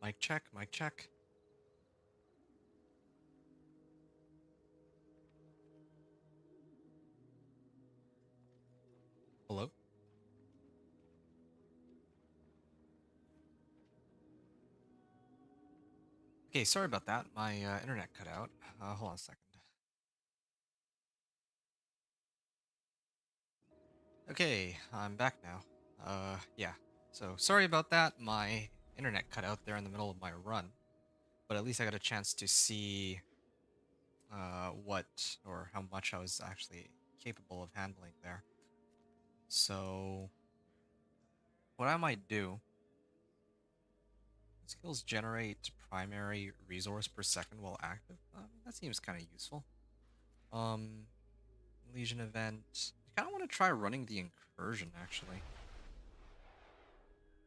Mic check, mic check. Hello? Okay, sorry about that. My internet cut out. Hold on a second. Okay, I'm back now. Yeah. So, sorry about that. My internet cut out there in the middle of my run. But at least I got a chance to see what or how much I was actually capable of handling there. So, what I might do, skills generate primary resource per second while active. That seems kind of useful. Um, Legion event. I kind of want to try running the incursion, actually.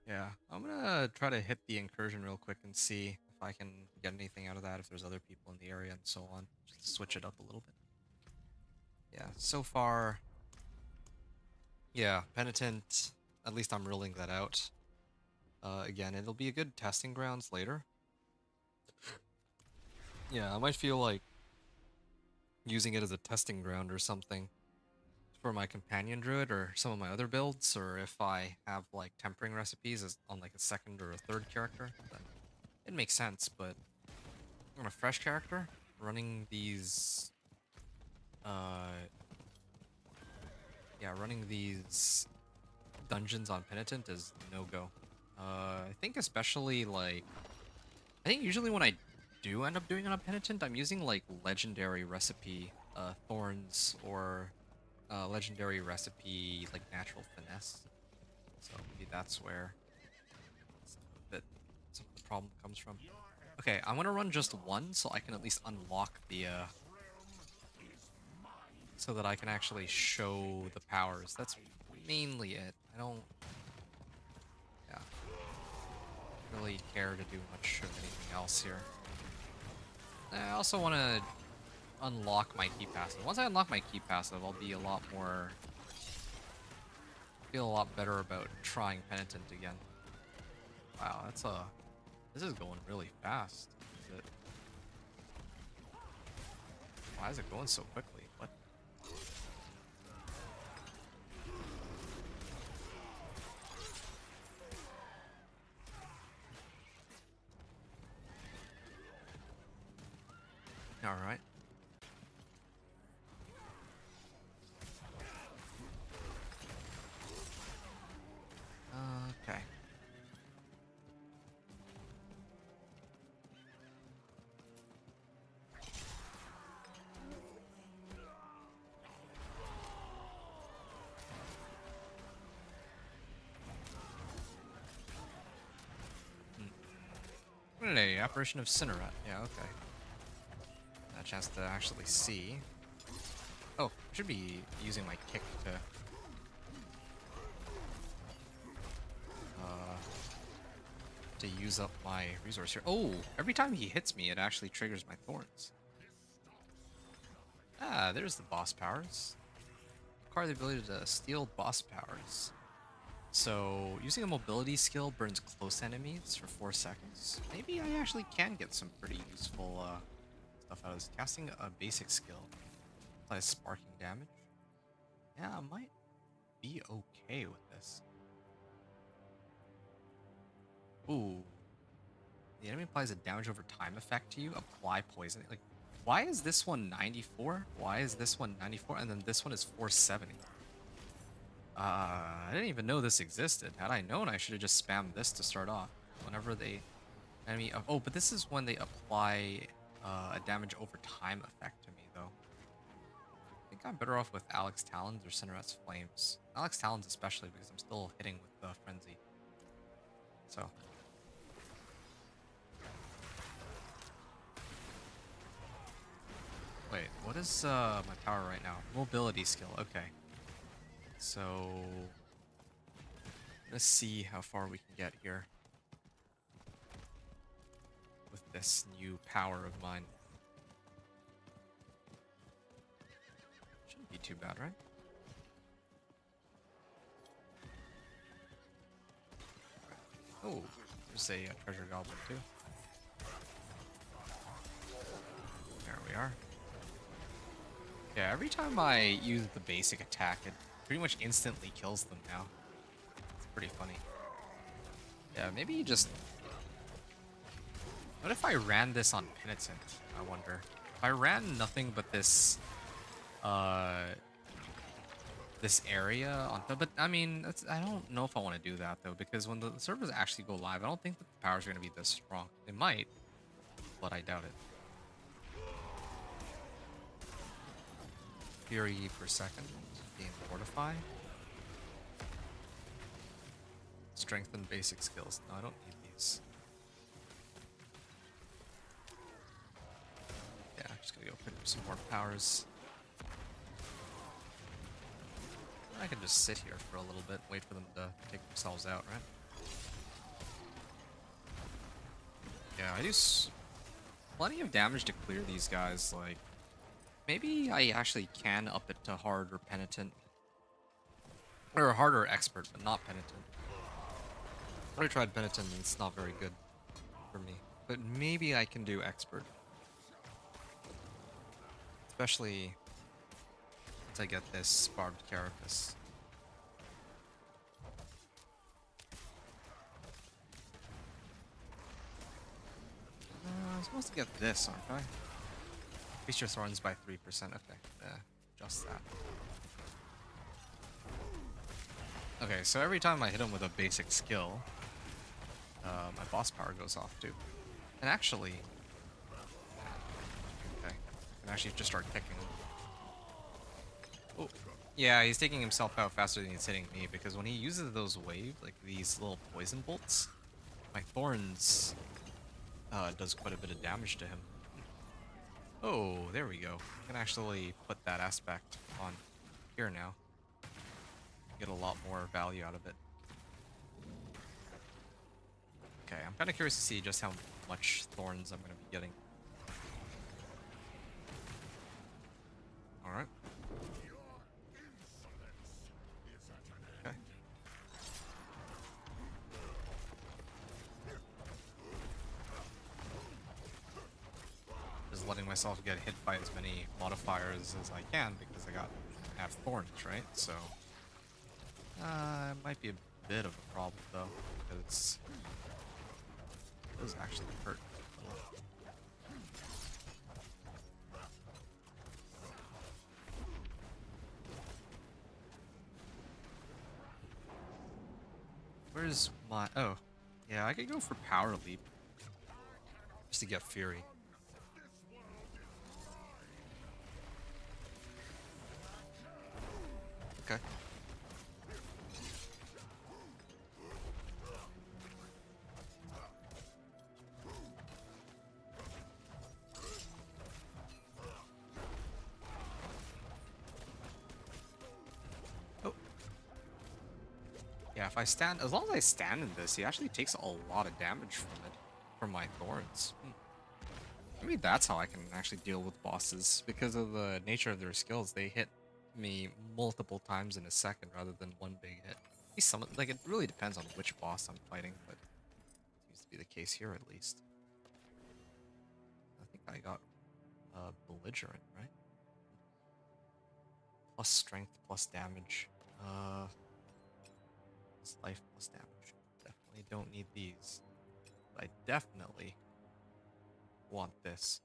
Yeah, I'm gonna try to hit the incursion real quick and see if I can get anything out of that, if there's other people in the area and so on. Just to switch it up a little bit. Yeah, so far, yeah, Penitent, at least I'm ruling that out. Again, it'll be a good testing grounds later. Yeah, I might feel like using it as a testing ground or something for my companion druid or some of my other builds, or if I have like tempering recipes as on like a second or a third character, then it makes sense. But on a fresh character, running these, uh, yeah, running these dungeons on Penitent is no go. I think especially like, I think usually when I do end up doing it on Penitent, I'm using like legendary recipe, Thorns or legendary recipe like natural finesse. So maybe that's where some of the problem comes from. Okay, I'm gonna run just one so I can at least unlock the so that I can actually show the powers. That's mainly it. I don't, yeah, really care to do much of anything else here. I also want to unlock my key passive. Once I unlock my key passive, I'll be a lot more, feel a lot better about trying Penitent again. Wow, this is going really fast. Is it? Why is it going so quickly? What? All right. Okay. Hey, apparition of Cinerette. Yeah, okay. A chance to actually see. Oh, I should be using my kick to use up my resource here. Oh, every time he hits me, it actually triggers my thorns. Ah, there's the boss powers. Acquire the ability to steal boss powers. So, using a mobility skill burns close enemies for 4 seconds. Maybe I actually can get some pretty useful stuff out of this. Casting a basic skill applies sparking damage. Yeah, I might be okay with this. Ooh. The enemy applies a damage over time effect to you. Apply poison. Like, why is this one 94? Why is this one 94? And then this one is 470? I didn't even know this existed. Had I known, I should have just spammed this to start off. Whenever they enemy. Oh, but this is when they apply a damage over time effect to me, though. I think I'm better off with Alex Talons or Cinerette's Flames. Alex Talons especially because I'm still hitting with the Frenzy. So. Wait, what is my power right now? Mobility skill, okay. So, let's see how far we can get here with this new power of mine. Shouldn't be too bad, right? Oh, There's a treasure goblin too. There we are. Yeah, every time I use the basic attack, it pretty much instantly kills them now. It's pretty funny. Yeah, maybe you just... What if I ran this on Penitent, I wonder? If I ran nothing but this... this area on top, but I mean, I don't know if I want to do that though, because when the servers actually go live, I don't think that the powers are going to be this strong. They might, but I doubt it. Fury per second, being fortify, strengthen basic skills. No, I don't need these. Yeah, I'm just gonna go pick up some more powers. I can just sit here for a little bit, wait for them to take themselves out, right? Yeah, I do plenty of damage to clear these guys. Like, maybe I actually can up it to hard or penitent. Or hard or expert, but not penitent. I already tried penitent and it's not very good for me. But maybe I can do expert. Especially once I get this barbed carapace. I'm supposed to get this, aren't I? Increase your thorns by 3%. Okay, just that. Okay, so every time I hit him with a basic skill, my boss power goes off too. And actually, okay, I can actually just start kicking him. Oh, yeah, he's taking himself out faster than he's hitting me, because when he uses those waves, like these little poison bolts, my thorns does quite a bit of damage to him. Oh, there we go. I can actually put that aspect on here now. Get a lot more value out of it. Okay, I'm kind of curious to see just how much thorns I'm going to be getting. Alright. Okay. Just letting myself get hit by as many modifiers as I can because I have thorns, right? So it might be a bit of a problem though, because it does actually hurt. Where's my... Oh, yeah, I could go for Power Leap just to get Fury. Okay. Oh. Yeah, if I stand... As long as I stand in this, he actually takes a lot of damage from it. From my thorns. Maybe that's how I can actually deal with bosses. Because of the nature of their skills, they hit me multiple times in a second rather than one big hit. Some, like, it really depends on which boss I'm fighting, but it seems to be the case here at least. I think I got belligerent, right? Plus strength, plus damage. Plus life, plus damage. Definitely don't need these. But I definitely want this.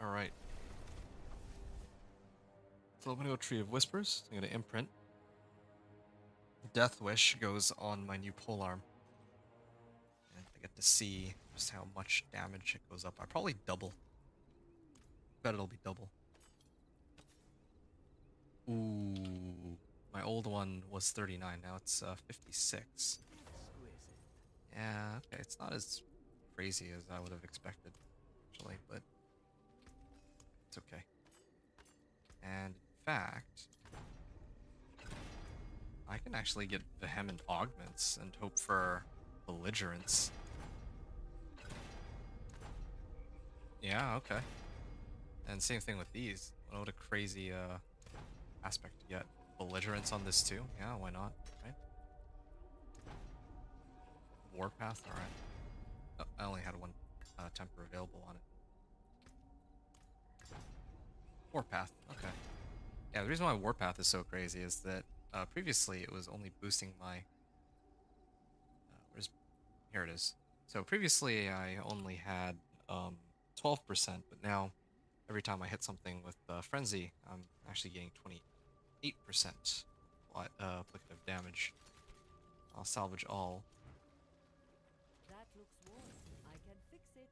Alright. So I'm gonna go Tree of Whispers. I'm gonna imprint. Death Wish goes on my new polearm. And I get to see just how much damage it goes up. I probably double. Bet it'll be double. Ooh. My old one was 39, now it's 56. Yeah, okay, it's not as crazy as I would have expected, actually, but it's okay. And in fact, I can actually get Vehement Augments and hope for Belligerence. Yeah, okay. And same thing with these. What a crazy aspect to get. Belligerence on this too? Yeah, why not, right? Warpath, alright. Oh, I only had one temper available on it. Warpath, okay. Yeah, the reason why Warpath is so crazy is that previously it was only boosting my... Here it is. So previously I only had 12%, but now every time I hit something with Frenzy, I'm actually getting 28% applicative damage. I'll salvage all. That looks worse. I can fix it.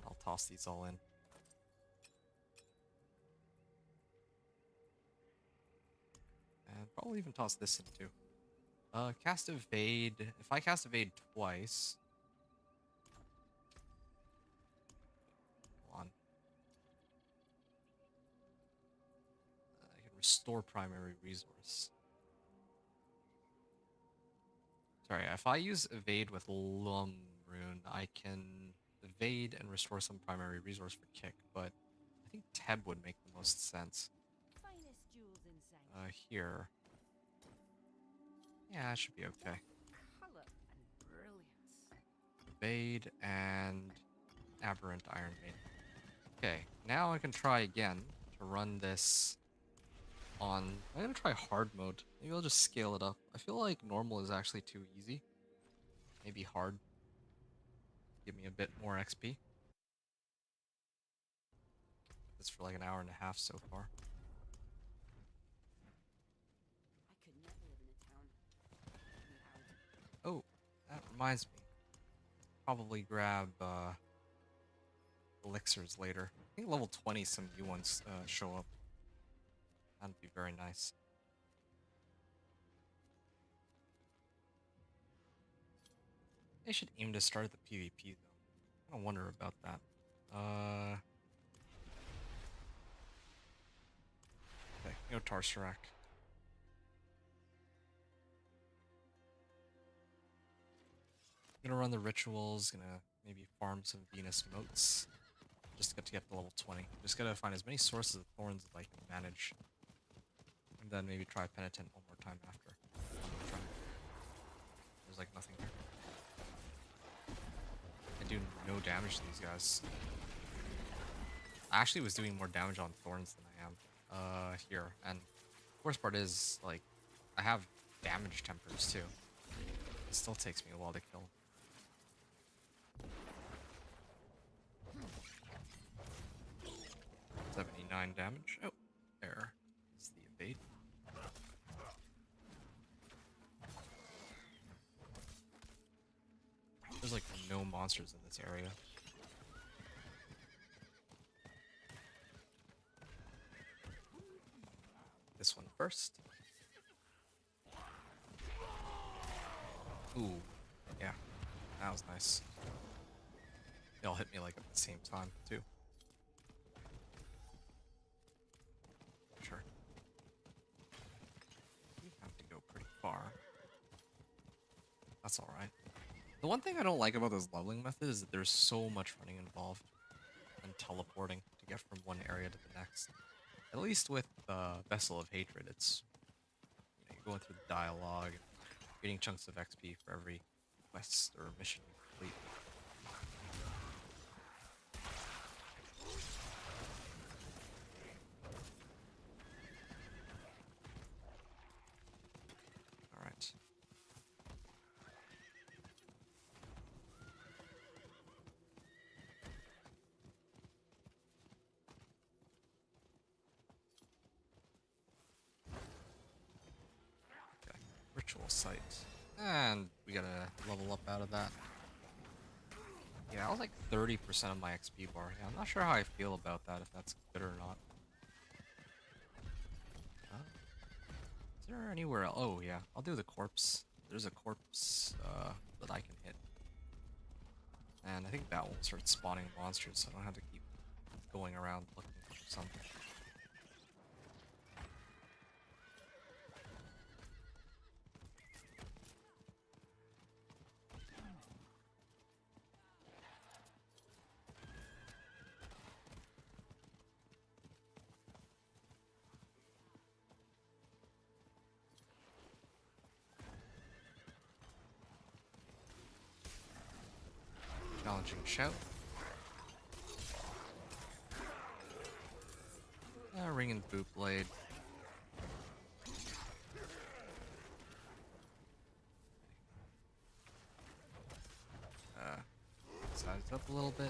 I'll toss these all in. And probably even toss this in too. Cast Evade. If I cast Evade twice... Hold on. I can restore primary resource. Sorry, if I use Evade with Lum Rune, I can evade and restore some primary resource for kick, but I think Teb would make the most sense. Finest jewels in Sanctuary. Here. Yeah, it should be okay. Color and brilliance. Evade and Aberrant Iron Maiden. Okay, now I can try again to run this on... I'm gonna try hard mode. Maybe I'll just scale it up. I feel like normal is actually too easy. Maybe hard. Give me a bit more XP. This for like an hour and a half so far. I could never live in a town. Oh, that reminds me. Probably grab elixirs later. I think level 20 some new ones show up. That'd be very nice. They should aim to start the PvP though. I wonder about that. Okay, no Tarsarak. Gonna run the rituals, gonna maybe farm some Venus motes. Just to get to level 20. Just gotta find as many sources of thorns as I can manage. And then maybe try Penitent one more time after. There's like nothing there. I do no damage to these guys. I actually was doing more damage on thorns than I am here. And the worst part is, like, I have damage tempers too. It still takes me a while to kill. 79 damage. Oh, there is the evade. There's like no monsters in this area. This one first. Ooh, yeah, that was nice. They all hit me like at the same time too. Sure. We have to go pretty far. That's alright. The one thing I don't like about this leveling method is that there's so much running involved and teleporting to get from one area to the next. At least with Vessel of Hatred, it's, you know, you're going through the dialogue, getting chunks of XP for every quest or mission you complete. Alright. Okay, ritual site. And we gotta level up out of that. Yeah, I was like 30% of my XP bar. Yeah, I'm not sure how I feel about that, if that's good or not. Is there anywhere else? Oh, yeah. I'll do the corpse. There's a corpse that I can hit. And I think that will start spawning monsters, so I don't have to keep going around looking for something. Launching shout. Ring and boot blade. Size up a little bit.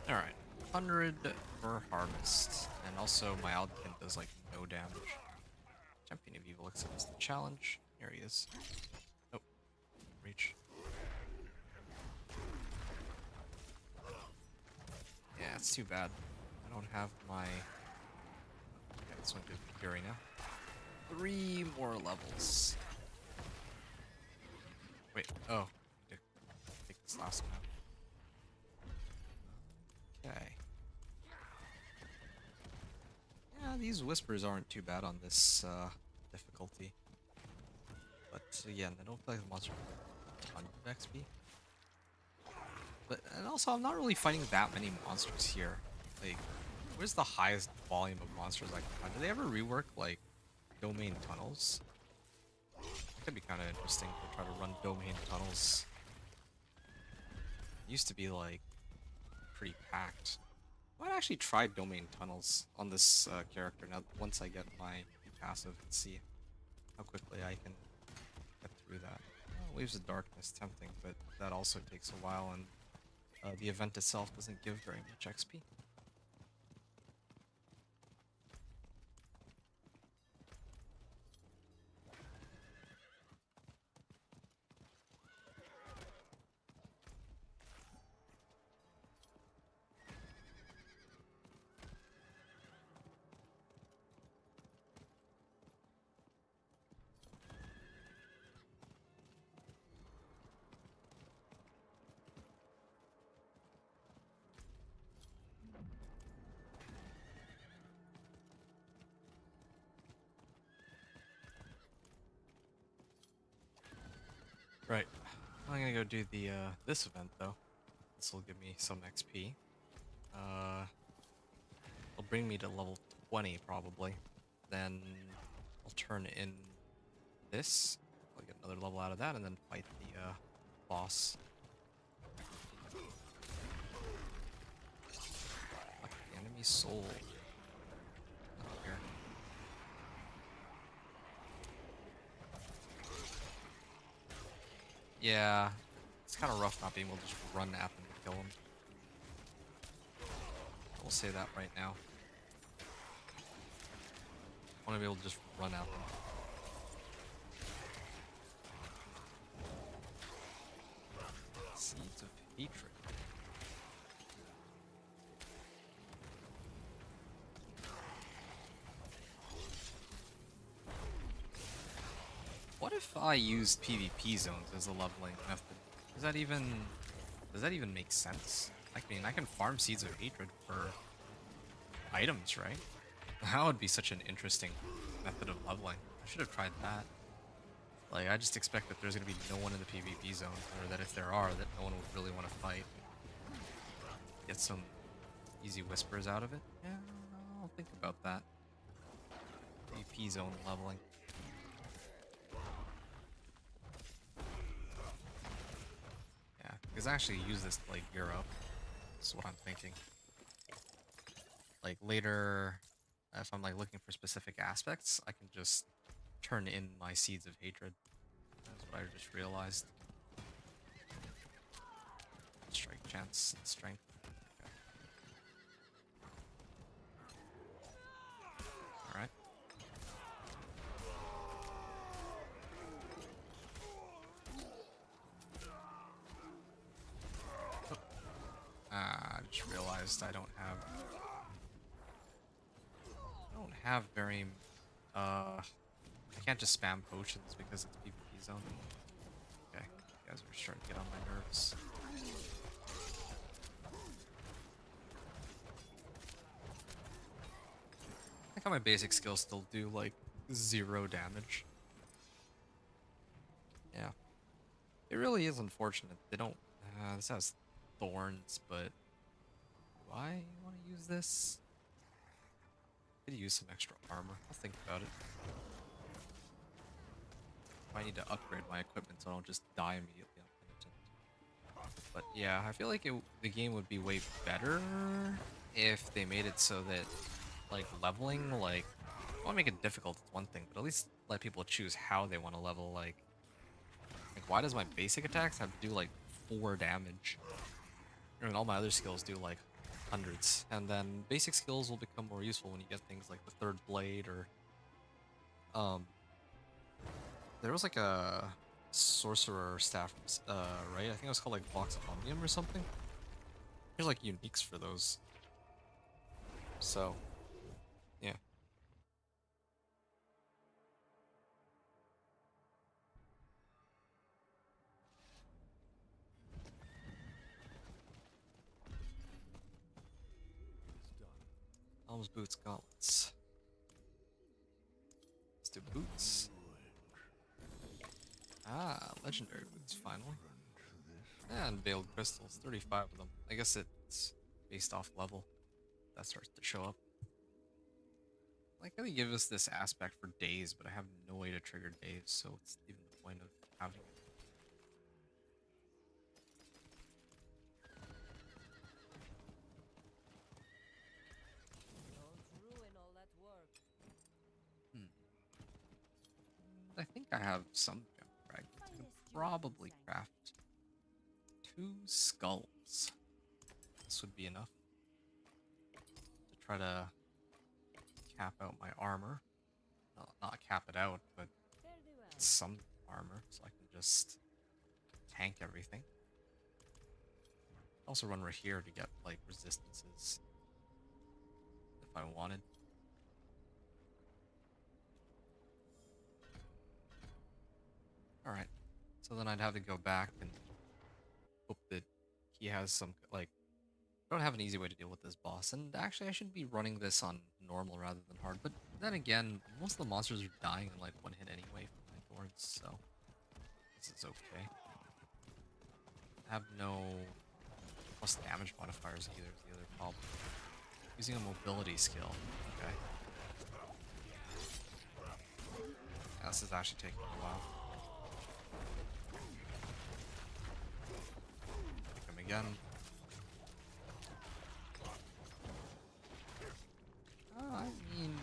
Alright, 100 for harvest. And also my Alkin does like no damage. Champion of Evil accepts the challenge. Here he is. Oh, reach. Yeah, it's too bad. I don't have my... Okay, this one gives me Fury now. 3 more levels. Wait, oh. I need to take this last one out. Okay. Yeah, these whispers aren't too bad on this difficulty. But again, I don't feel like the monster has a ton of XP. But, and also, I'm not really fighting that many monsters here. Like, where's the highest volume of monsters I can find? Do they ever rework, like, domain tunnels? That could be kind of interesting to try to run domain tunnels. It used to be, like, pretty packed. I might actually try domain tunnels on this character now once I get my passive and see how quickly I can get through that. Waves of Darkness, tempting, but that also takes a while, and the event itself doesn't give very much XP. Right. I'm gonna go do the this event though. This will give me some XP. It'll bring me to level 20 probably. Then I'll turn in this. I'll get another level out of that and then fight the boss. Like the enemy soul. Not here. Yeah, it's kind of rough not being able to just run at them and kill them. We'll say that right now. I want to be able to just run at them. Seeds of Hatred. What if I used PvP zones as a leveling method? Does that even make sense? I mean, I can farm Seeds of Hatred for items, right? That would be such an interesting method of leveling. I should have tried that. Like, I just expect that there's gonna be no one in the PvP zone, or that if there are, that no one would really want to fight. Get some easy whispers out of it. Yeah, I'll think about that. PvP zone leveling. Yeah, because I actually use this to, like, gear up. That's what I'm thinking. Like, later, if I'm, like, looking for specific aspects, I can just turn in my Seeds of Hatred. That's what I just realized. Strike chance and strength. Okay. Alright. I just realized I don't have very I can't just spam potions because it's PvP zone. Okay, you guys are starting to get on my nerves. I think how my basic skills still do like 0 damage. Yeah. It really is unfortunate. They don't this has thorns, but I want to use this? Could use some extra armor. I'll think about it. I need to upgrade my equipment so I don't just die immediately on penitent. But yeah, I feel like the game would be way better if they made it so that, like, leveling, like, I want to make it difficult, it's one thing, but at least let people choose how they want to level. Like, why does my basic attacks have to do, like, 4 damage? I mean, all my other skills do, like, hundreds. And then basic skills will become more useful when you get things like the third blade or, there was like a sorcerer staff, right? I think it was called like Box of Omnium or something. There's like uniques for those. So, yeah. Elms, boots, gauntlets. Let's do boots. Ah, legendary boots, finally. And veiled crystals, 35 of them. I guess it's based off level. That starts to show up. Like, they give us this aspect for days, but I have no way to trigger days, so it's even the point of having it. Don't ruin all that work. I think I have some gem fragments. I can probably craft 2 skulls. This would be enough to try to cap out my armor. Well, not cap it out, but Fare thee well. some armor so I can just tank everything. Also run right here to get like resistances if I wanted. Alright, so then I'd have to go back and hope that he has some, like, I don't have an easy way to deal with this boss, and actually I should be running this on normal rather than hard, but then again, most of the monsters are dying in like 1 hit anyway from my thorns, so this is okay. I have no plus damage modifiers either is the other problem. Using a mobility skill, okay. Yeah, this is actually taking a while. Pick him again. I mean,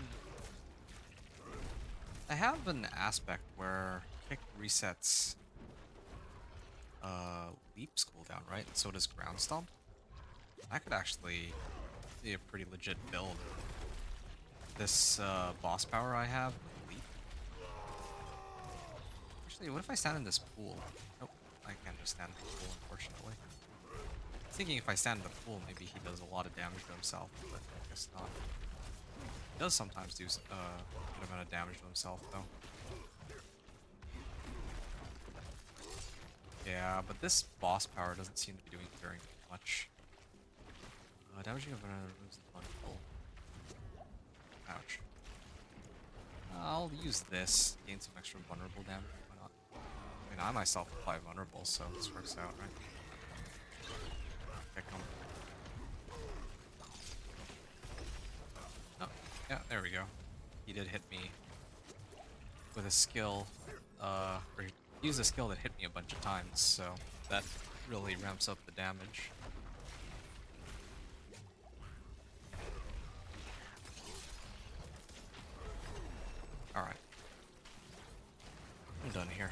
I have an aspect where kick resets leaps cooldown, right? And so does ground stomp. That could actually be a pretty legit build. This boss power I have with leap. Actually, what if I stand in this pool? Nope, I can't just stand in the pool, unfortunately. I was thinking if I stand in the pool, maybe he does a lot of damage to himself, but I guess not. He does sometimes do a good amount of damage to himself, though. Yeah, but this boss power doesn't seem to be doing very much. Damaging of another moves is wonderful. Ouch. I'll use this, gain some extra vulnerable damage. Why not? I mean, I myself apply vulnerable, so this works out, right? Pick him. Oh, yeah, there we go. He did hit me with a skill, or he used a skill that hit me a bunch of times, so that really ramps up the damage. Alright. I'm done here.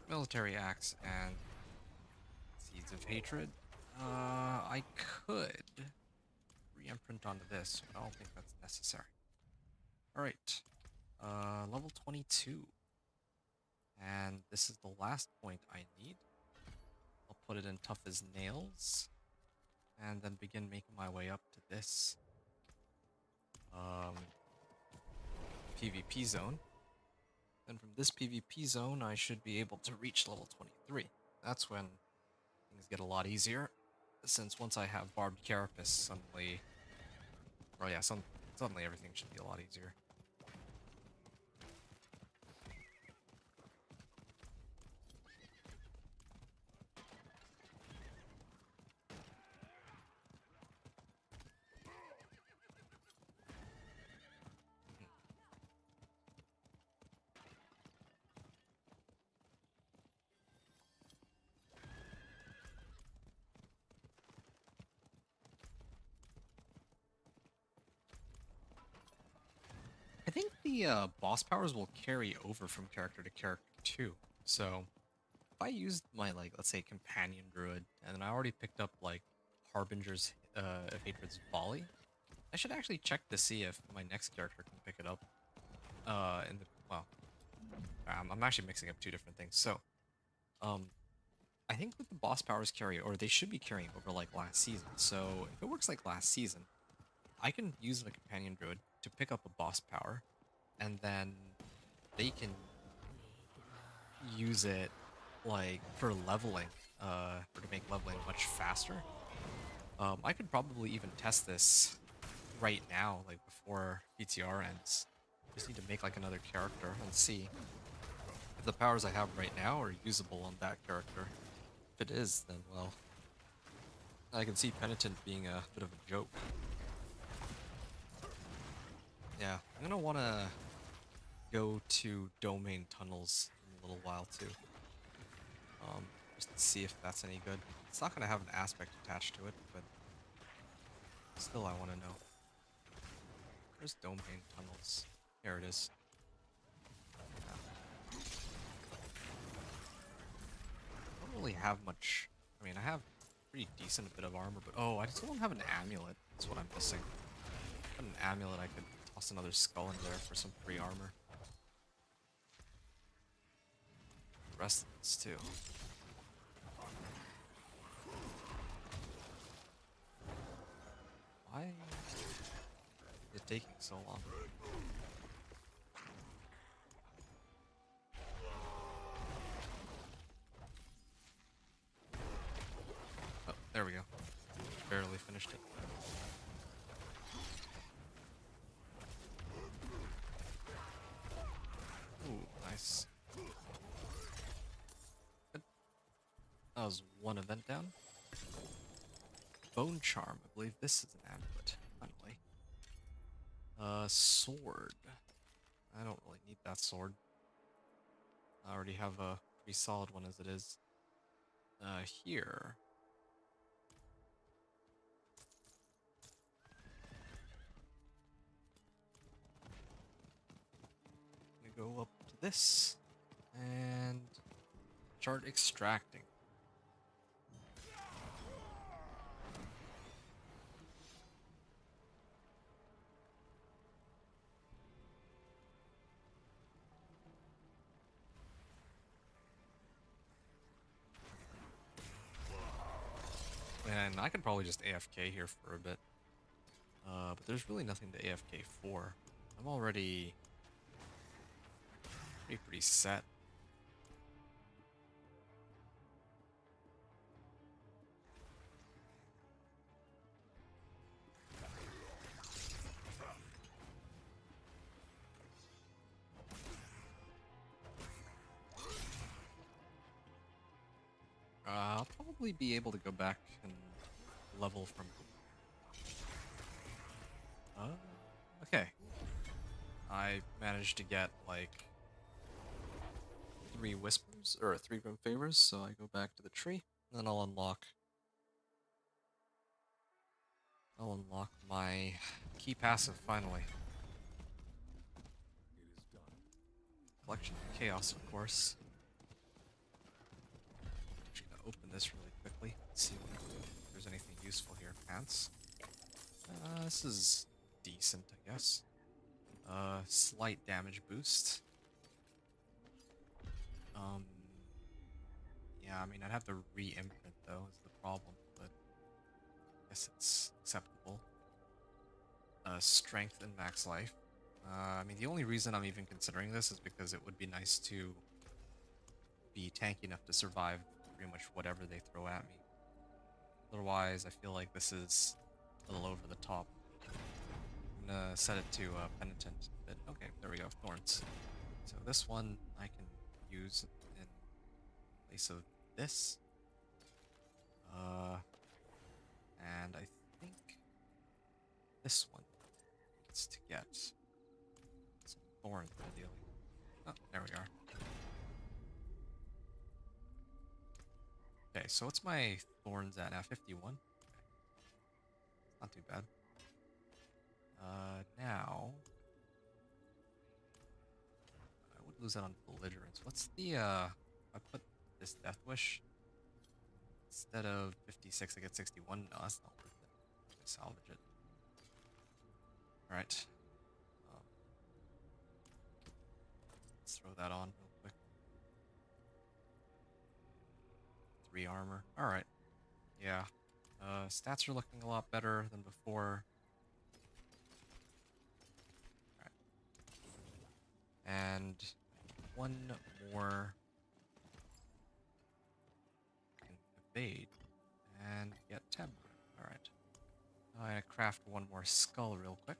Military axe and seeds of hatred. I could re-imprint onto this, but I don't think that's necessary. Alright. Level 22. And this is the last point I need. I'll put it in tough as nails. And then begin making my way up to this PvP zone. And from this PvP zone, I should be able to reach level 23. That's when things get a lot easier, since once I have Barbed Carapace, suddenly... Oh yeah, suddenly everything should be a lot easier. think the boss powers will carry over from character to character too. So if I used my, like, let's say companion druid, and then I already picked up like Harbinger's of Hatred's volley, I should actually check to see if my next character can pick it up. In the well, I'm actually mixing up two different things. So um, I think with the boss powers carry, or they should be carrying over like last season. So if it works like last season, I can use the companion druid to pick up a boss power, and then they can use it like for leveling, or to make leveling much faster. I could probably even test this right now, like before PTR ends. Just need to make like another character and see if the powers I have right now are usable on that character. If it is, then well, I can see Penitent being a bit of a joke. Yeah, I'm gonna wanna go to domain tunnels in a little while too. Just to see if that's any good. It's not gonna have an aspect attached to it, but still I wanna know. Where's domain tunnels? Here it is. Yeah. I don't really have much. I mean, I have pretty decent bit of armor, but oh, I still don't have an amulet. That's what I'm missing. If I had an amulet, I could toss another skull in there for some free armor. The rest of this too. Why is it taking so long? Oh, there we go. Barely finished it. Ooh, nice. Good. That was one event down. Bone Charm. I believe this is an amulet. Finally. Sword. I don't really need that sword. I already have a pretty solid one as it is. Here. I'm gonna go up to this and start extracting. And I could probably just AFK here for a bit. But there's really nothing to AFK for. I'm already pretty set. I'll probably be able to go back and level from. Okay. I managed to get like 3 whispers or 3 grim favors, so I go back to the tree, and then I'll unlock. I'll unlock my key passive finally. Collection of chaos, of course. Just gonna open this really quickly. See if there's anything useful here. Pants. This is decent, I guess. Slight damage boost. Yeah, I mean, I'd have to re-imprint though, is the problem, but I guess it's acceptable. Strength and max life. I mean, the only reason I'm even considering this is because it would be nice to be tanky enough to survive pretty much whatever they throw at me. Otherwise, I feel like this is a little over the top. I'm gonna set it to Penitent. But okay, there we go, Thorns. So this one I can use in place of this. And I think this one needs to get some thorns ideally. Oh, there we are. Okay, so what's my thorns at now? 51? Not too bad. Now lose out on belligerence. What's the I put this death wish instead of 56, I get 61. No, that's not worth it. I can salvage it. All right. Um, let's throw that on real quick. 3 armor. All right. Yeah. Stats are looking a lot better than before. All right. And one more can evade and get temp. All right. I'm gonna craft one more skull real quick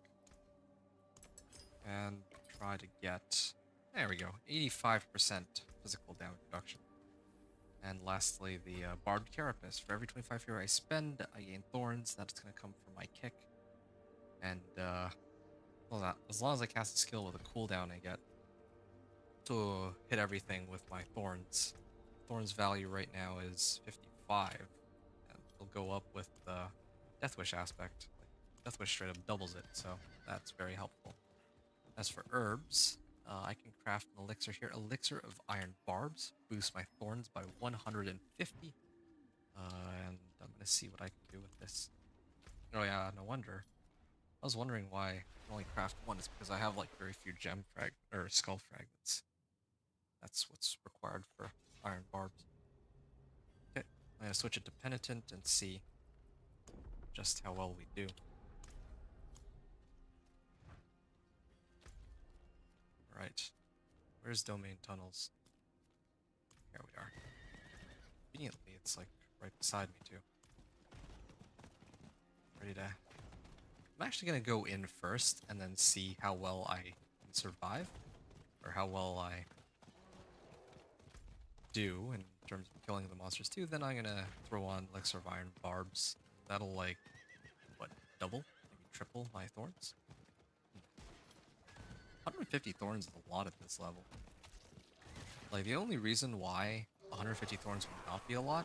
and try to get. There we go. 85% physical damage reduction. And lastly, the Barbed Carapace. For every 25 fear I spend, I gain Thorns. That's going to come from my kick. And, well, as long as I cast a skill with a cooldown, I get to hit everything with my Thorns. Thorns value right now is 55. And it'll go up with the Death Wish aspect. Like, Death Wish straight up doubles it, so that's very helpful. As for herbs, I can craft an elixir here. Elixir of Iron Barbs. Boost my thorns by 150. And I'm going to see what I can do with this. Oh yeah, no wonder. I was wondering why I can only craft one. It's because I have like very few gem or skull fragments. That's what's required for Iron Barbs. Okay, I'm going to switch it to Penitent and see just how well we do. Right. Where's Domain Tunnels? Here we are. Conveniently, it's like right beside me too. Ready to... I'm actually gonna go in first and then see how well I can survive. Or how well I do in terms of killing the monsters too. Then I'm gonna throw on Elixir of Iron Barbs. That'll like, what, double? Maybe triple my thorns? 150 thorns is a lot at this level. Like, the only reason why 150 thorns would not be a lot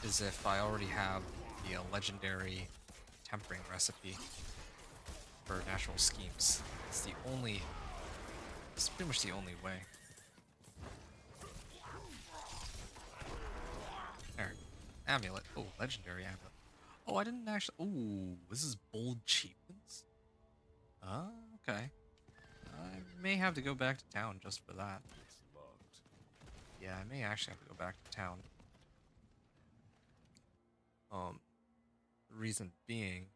is if I already have the legendary tempering recipe for natural schemes. It's pretty much the only way. There. Amulet. Oh, legendary amulet. Oh, I didn't actually... Ooh, this is Bold Chieftains? Oh, okay. I may have to go back to town just for that. Yeah, I may actually have to go back to town. The reason being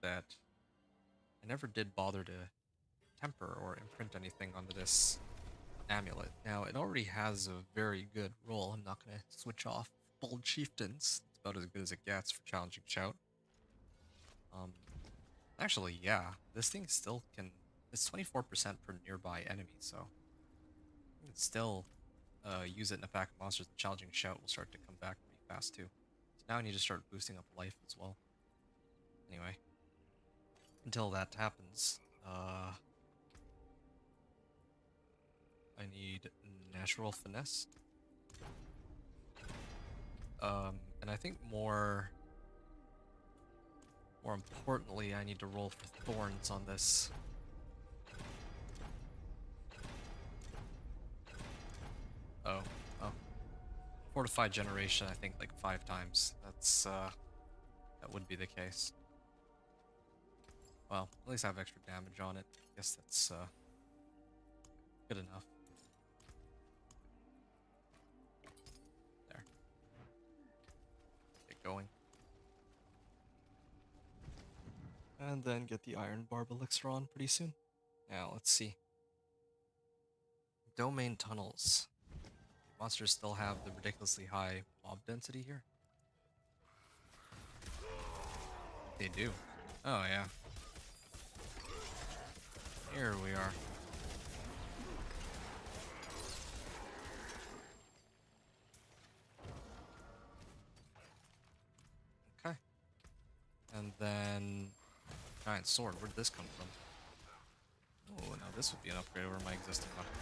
that I never did bother to temper or imprint anything onto this amulet. Now, it already has a very good roll. I'm not going to switch off Bold Chieftains. It's about as good as it gets for Challenging Shout. Actually, yeah, this thing still can... It's 24% per nearby enemy, so... You can still use it in a pack of monsters. The Challenging Shout will start to come back pretty fast, too. So now I need to start boosting up life as well. Anyway. Until that happens, I need Natural Finesse. And I think more importantly, I need to roll for Thorns on this. Oh. Fortified Generation, I think, like 5 times. That's, that would be the case. Well, at least I have extra damage on it. I guess that's, good enough. There. Get going. And then get the Iron Barb Elixir on pretty soon. Now, let's see. Domain Tunnels. Monsters still have the ridiculously high mob density here. They do. Oh, yeah. Here we are. Okay. And then... Giant Sword, where'd this come from? Oh, now this would be an upgrade over my existing weapon.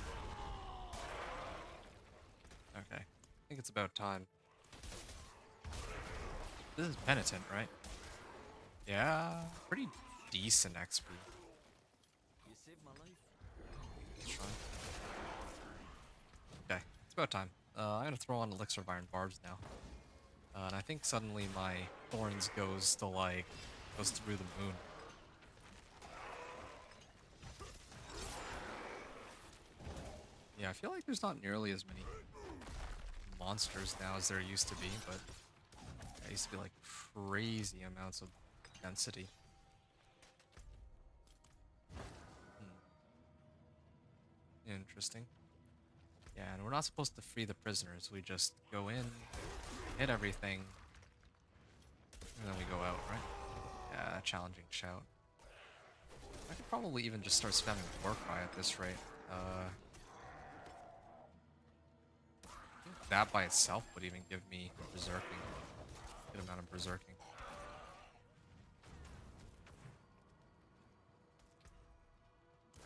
Okay. I think it's about time. This is Penitent, right? Yeah, pretty decent XP. You saved my life. Let's try. It's about time. I'm gonna throw on Elixir of Iron Barbs now. And I think suddenly my Thorns goes to like, goes through the moon. Yeah, I feel like there's not nearly as many monsters now as there used to be, but there used to be like crazy amounts of density. Interesting. Yeah, and we're not supposed to free the prisoners. We just go in, hit everything, and then we go out, right? Yeah, challenging shout. I could probably even just start spamming Warcry at this rate. I think that by itself would even give me berserking. Good amount of berserking.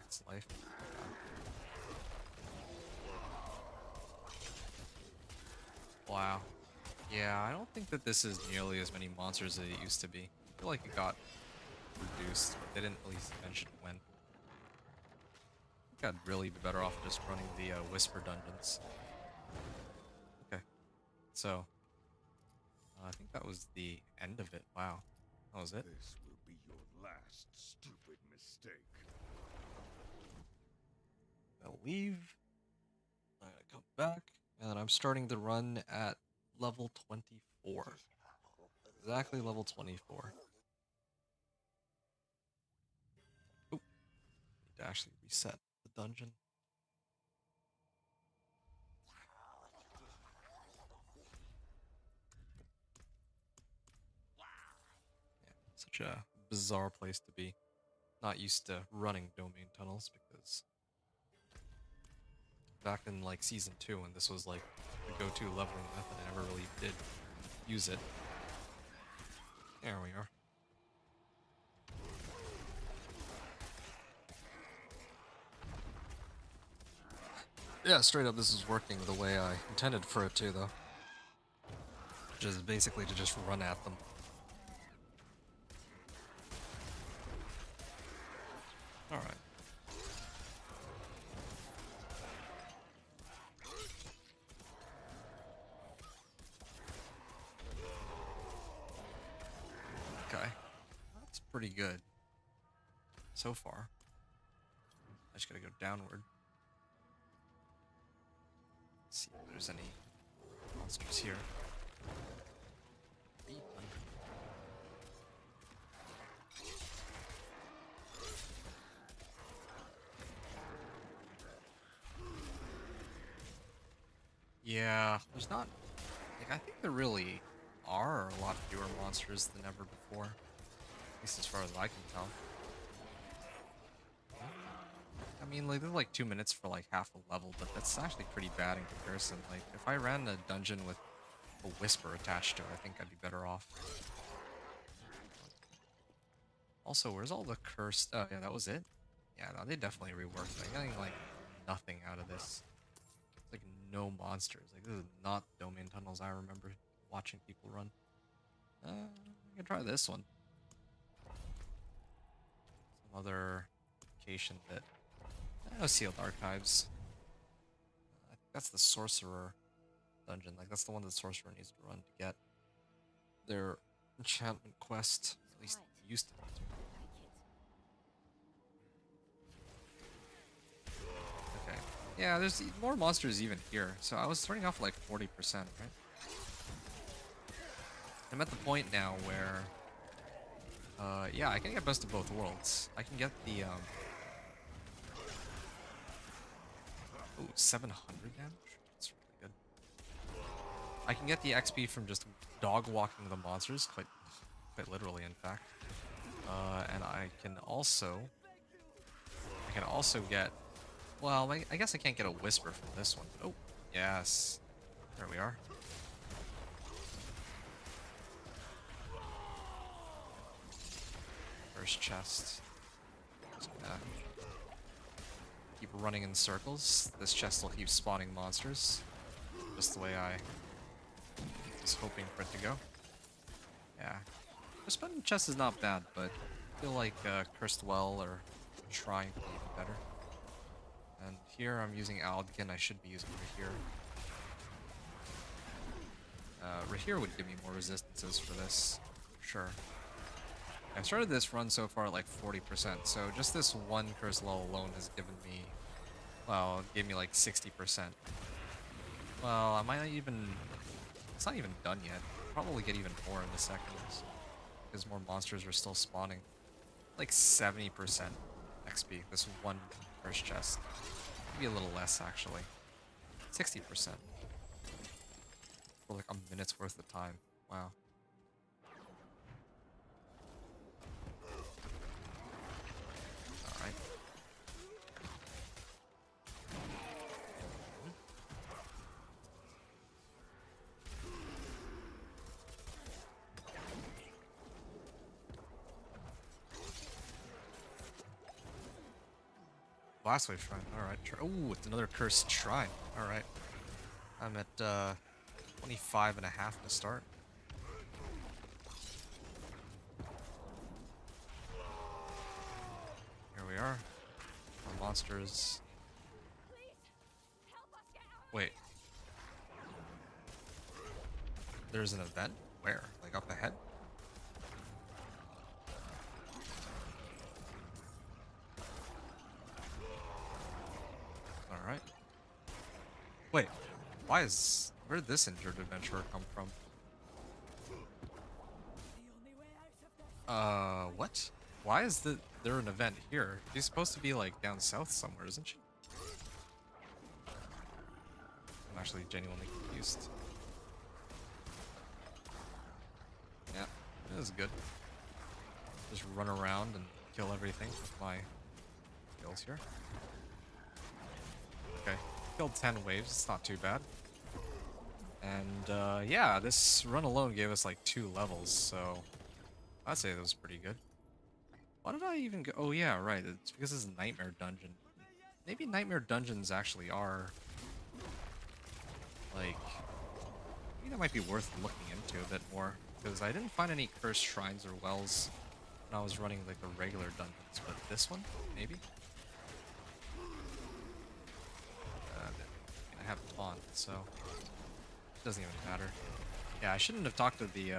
That's life. Wow. Yeah, I don't think that this is nearly as many monsters as it used to be. I feel like it got reduced, but they didn't at least mention when. I think I'd really be better off just running the Whisper dungeons. Okay, so I think that was the end of it. Wow, that was it. This will be your last stupid mistake. I'll leave. I'm gonna come back, and I'm starting the run at level 24. Exactly level 24. Oh, need to actually reset the dungeon. Yeah, such a bizarre place to be. Not used to running domain tunnels because back in like season 2 when this was like the go-to leveling method, I never really did use it. There we are. Yeah, straight up this is working the way I intended for it to though. Which is basically to just run at them. Alright. Okay. That's pretty good. So far. I just gotta go downward. Let's see if there's any monsters here. Yeah, there's not... Like, I think there really are a lot fewer monsters than ever before. At least as far as I can tell. I mean, like, there's like 2 minutes for like half a level, but that's actually pretty bad in comparison. Like, if I ran a dungeon with a Whisper attached to it, I think I'd be better off. Also, where's all the cursed... Oh, yeah, that was it? Yeah, no, they definitely reworked it. I'm getting, like, nothing out of this. It's like no monsters. Like, this is not domain tunnels I remember watching people run. I can try this one. Some other location that... No sealed archives. I think that's the sorcerer dungeon. Like, that's the one that the sorcerer needs to run to get their enchantment quest. At least it used to be. Okay. Yeah, there's more monsters even here. So I was starting off like 40%, right? I'm at the point now where, yeah, I can get best of both worlds. I can get the, ooh, 700 damage? That's really good. I can get the XP from just dog walking the monsters, quite literally, in fact. And I can also get, well, I guess I can't get a Whisper from this one. Oh, yes. There we are. First chest. Just gonna keep running in circles. This chest will keep spawning monsters. Just the way I was hoping for it to go. Yeah. The spawning chest is not bad, but I feel like Cursed Well or Shrine could be even better. And here I'm using Aldkin, I should be using it here. Rahir would give me more resistances for this, for sure. I started this run so far at like 40%, so just this one curse level alone has given me, well, it gave me like 60%. Well, I might not even, it's not even done yet. I'll probably get even more in a second, because more monsters are still spawning. Like 70% XP, this one first chest. Maybe a little less actually. 60%. For like a minute's worth of time. Wow. Alright. Blast Wave Shrine. Alright. Oh, it's another cursed shrine. Alright. I'm at 25 and a half to start. Here we are. More monsters. Wait. There's an event? Where? Like up ahead? Alright. Wait. Where did this injured adventurer come from? What? Why is there an event here? She's supposed to be like down south somewhere, isn't she? I'm actually genuinely confused. Yeah, this is good. Just run around and kill everything with my skills here. Okay, killed 10 waves, it's not too bad. And yeah, this run alone gave us like 2 levels, so I'd say that was pretty good. Why did I even go? Oh yeah, right, it's because it's a Nightmare Dungeon. Maybe Nightmare Dungeons actually are, like, maybe that might be worth looking into a bit more, because I didn't find any cursed shrines or wells when I was running like the regular dungeons, but this one, maybe? I have taunt, so it doesn't even matter. Yeah, I shouldn't have talked to the,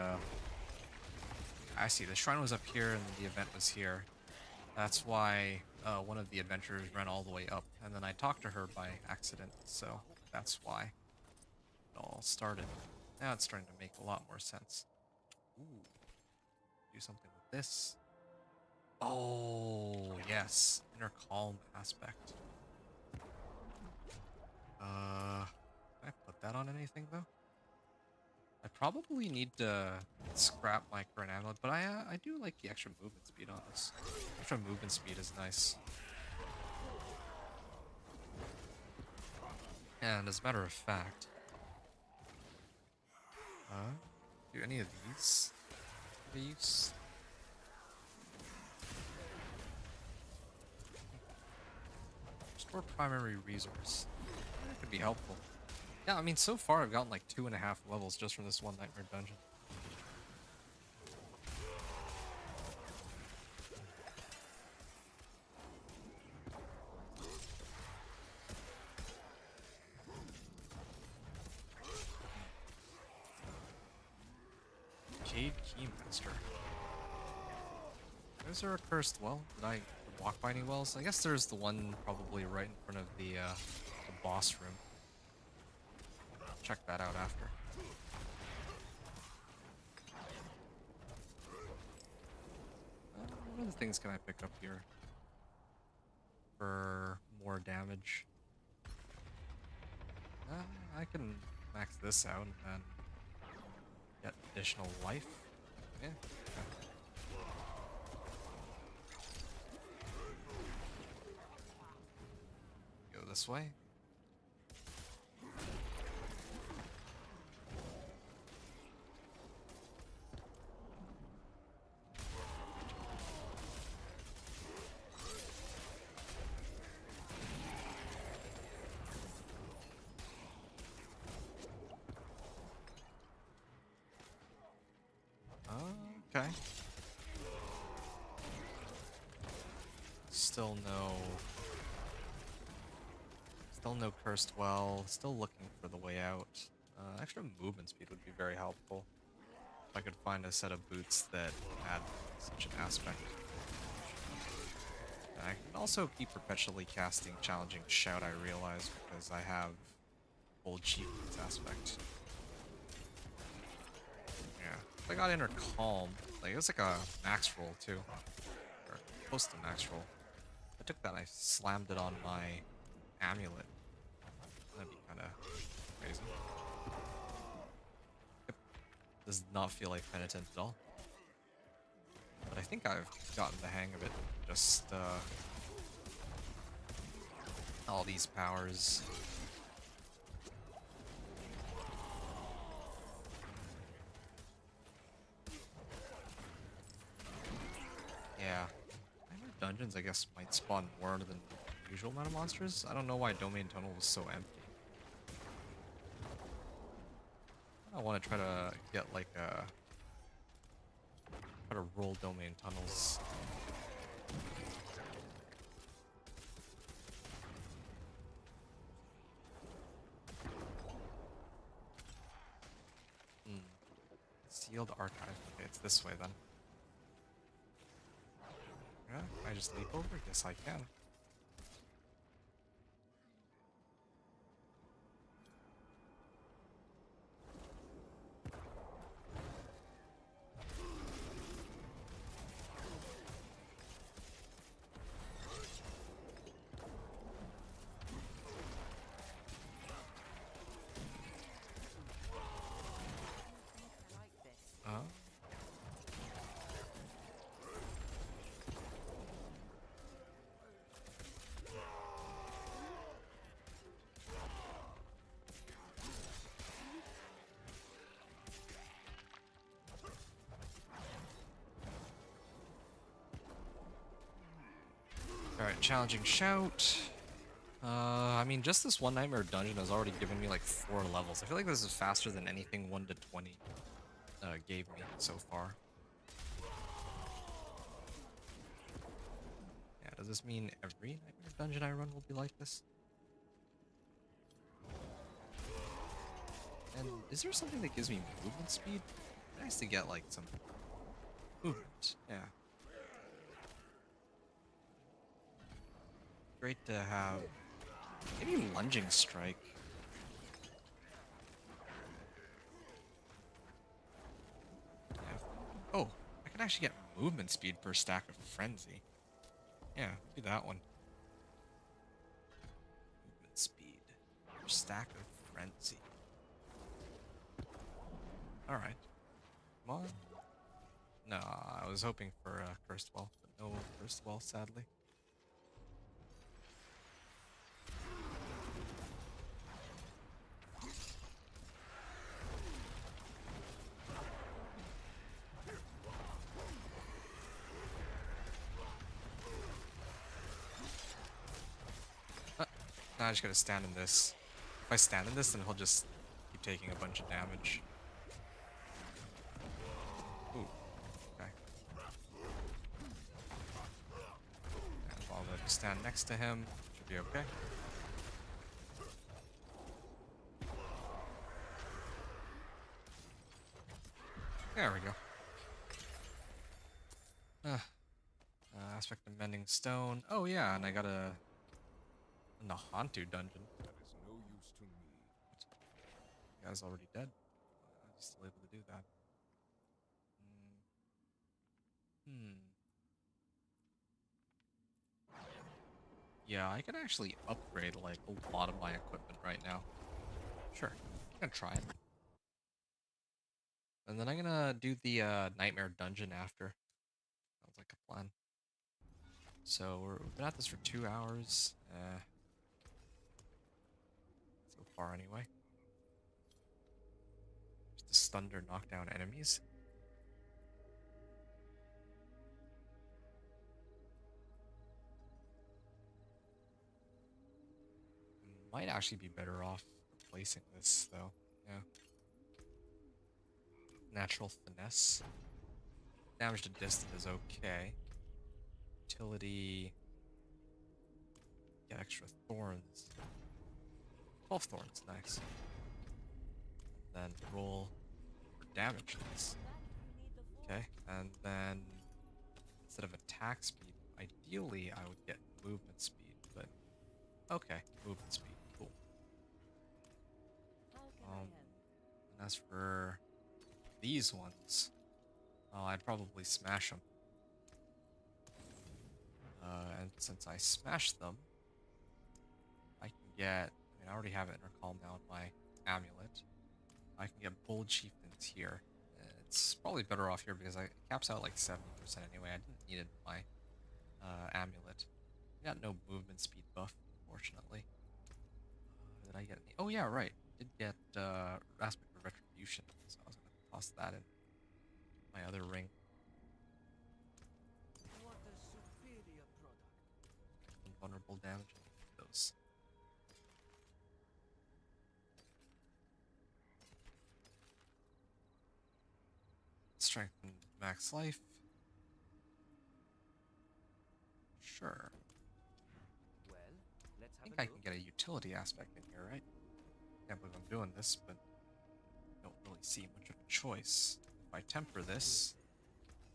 I see, the shrine was up here and the event was here. That's why one of the adventurers ran all the way up, and then I talked to her by accident, so that's why it all started. Now it's starting to make a lot more sense. Ooh, do something with this. Oh, yes, inner calm aspect. Can I put that on anything though? I probably need to scrap my current amulet, but I do like the extra movement speed on this. Extra movement speed is nice. And as a matter of fact, do any of these have a use? Restore primary resource. That could be helpful. Yeah, I mean, so far I've gotten like 2.5 levels just from this one Nightmare Dungeon. Jade Keymaster. Is there a cursed well? Did I walk by any wells? I guess there's the one probably right in front of the boss room. Check that out after. What other things can I pick up here for more damage? I can max this out and then get additional life. Yeah. Okay. Go this way. Okay. Still no cursed well. Still looking for the way out. Extra movement speed would be very helpful. If I could find a set of boots that had such an aspect. And I can also keep perpetually casting Challenging Shout, I realize, because I have full Chieftain's aspect. Yeah. If I got Inner Calm, like it was like a max roll too. Or close to max roll. I took that and I slammed it on my amulet. That'd be kinda crazy. Yep. Does not feel like penitent at all. But I think I've gotten the hang of it. Just all these powers. Yeah. Nightmare dungeons, I guess, might spawn more than the usual amount of monsters. I don't know why Domain Tunnel was so empty. I want to try to get like a... try to roll Domain Tunnels. Sealed Archive. Okay, it's this way then. Yeah, can I just leap over? Yes, I can. I like this. Alright, Challenging Shout. I mean, just this one Nightmare Dungeon has already given me like 4 levels. I feel like this is faster than anything 1 to 20 gave me so far. Yeah, does this mean every Nightmare Dungeon I run will be like this? And is there something that gives me movement speed? Nice to get like some movement, yeah. Great to have. Maybe Lunging Strike. Yeah. Oh, I can actually get movement speed per stack of Frenzy. Yeah, do that one. Movement speed per stack of Frenzy. Alright. Come on. No, I was hoping for Cursed Well, but no Cursed Well, sadly. Now I just gotta stand in this. If I stand in this, then he'll just keep taking a bunch of damage. Ooh. Okay. And if I'll let you stand next to him, should be okay. There we go. Aspect of Mending Stone. Oh yeah, and I got a Nahantu dungeon. That is no use to me. The guy's already dead. He's still able to do that. Yeah, I can actually upgrade like a lot of my equipment right now. Sure, I'm gonna try it. And then I'm gonna do the Nightmare Dungeon after. Sounds like a plan. So we've been at this for 2 hours. So far anyway. Just to stun or knock down enemies. Might actually be better off replacing this though. Yeah. Natural Finesse. Damage to distant is okay. Utility. Get extra thorns. 12 thorns, nice. then roll for damage. Okay, and then instead of attack speed, ideally I would get movement speed, but okay, movement speed, cool. And as for these ones, I'd probably smash them. And since I smashed them, I can get, I mean, I already have Inner Calm now in my amulet. I can get Bold Chieftains here. It's probably better off here because it caps out like 70% anyway. I didn't need it in my amulet. I got no movement speed buff, unfortunately. Did I get any? Oh yeah, right. Did get Aspect of Retribution, so I was gonna toss that in my other ring. What a superior product. Invulnerable damage. Those. Strengthen max life. Sure. Well, let's I have think a I look. can get a utility aspect in here, right? Can't believe I'm doing this, but don't really see much of a choice. If I temper this,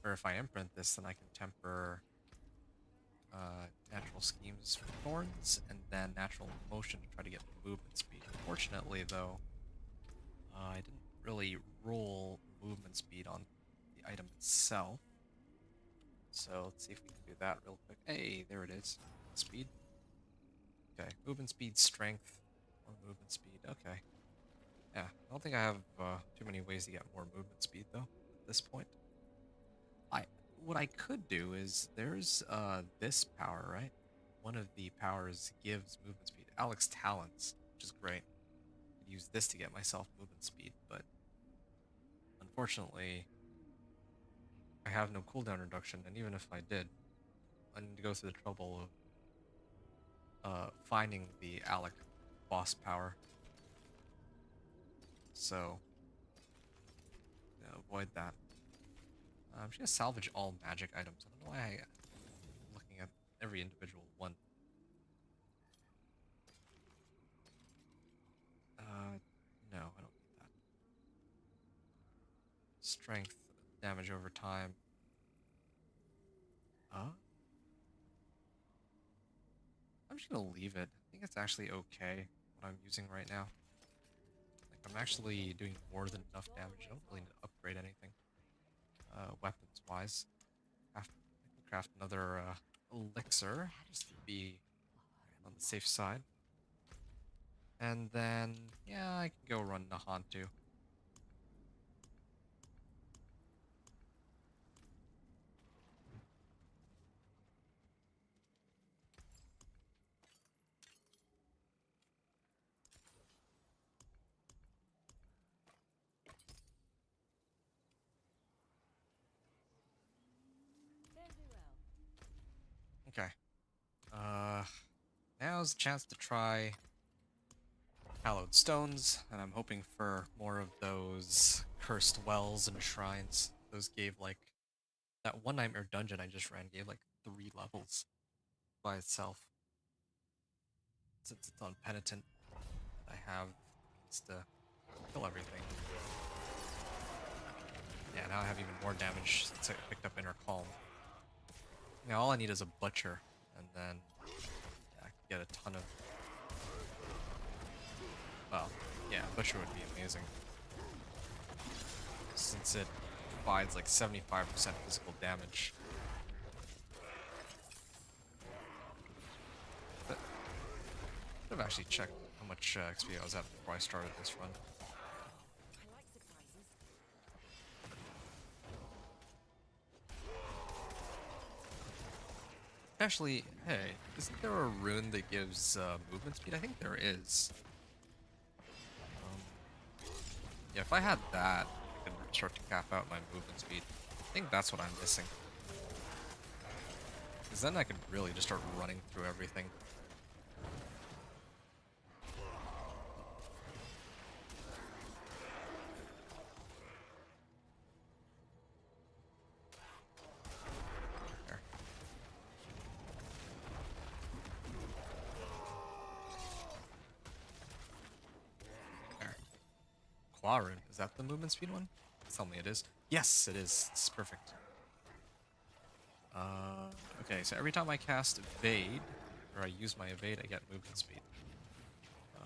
or if I imprint this, then I can temper natural schemes for thorns, and then natural motion to try to get movement speed. Unfortunately, though, I didn't really roll movement speed on the item itself. So let's see if we can do that real quick. Hey, there it is. Speed. Okay, movement speed, strength, or movement speed. Okay. Yeah, I don't think I have too many ways to get more movement speed though at this point. What I could do is there's this power, right? One of the powers gives movement speed. Alex Talons, which is great. I could use this to get myself movement speed, but unfortunately I have no cooldown reduction, and even if I did, I need to go through the trouble of finding the Alec boss power. So avoid that. I'm just gonna salvage all magic items. I don't know why I'm looking at every individual one. No, I don't need that. Strength, damage over time. I'm just gonna leave it. I think it's actually okay what I'm using right now. Like, I'm actually doing more than enough damage. I don't really need to upgrade anything. Weapons wise. I can craft another elixir just to be on the safe side. And then, yeah, I can go run Nahan too. Very well. Okay. Now's the chance to try hallowed stones, and I'm hoping for more of those cursed wells and shrines. Those gave like that one nightmare dungeon I just ran gave like 3 levels by itself. Since it's on penitent, I have the means to kill everything. Yeah, now I have even more damage since I picked up Inner Calm. Now all I need is a butcher, and then yeah, I can get a ton of. Well, yeah, butcher would be amazing since it provides like 75% physical damage. But I should have actually checked how much XP I was at before I started this run. I like surprises. Actually, hey, isn't there a rune that gives movement speed? I think there is. Yeah, if I had that, I could start to cap out my movement speed. I think that's what I'm missing. Because then I could really just start running through everything. There. There. Claw rune. Is that the movement speed one? Tell me it is. Yes, it is. It's perfect. Okay, so every time I cast evade, or I use my evade, I get movement speed.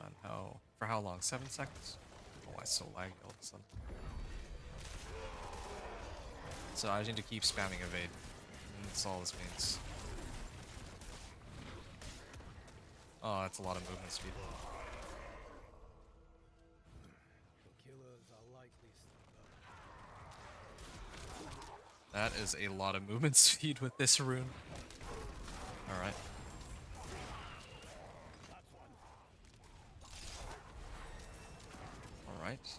And for how long? 7 seconds? Oh, why so laggy all of a sudden? So I just need to keep spamming evade. And that's all this means. Oh, that's a lot of movement speed. That is a lot of movement speed with this rune. Alright. Alright.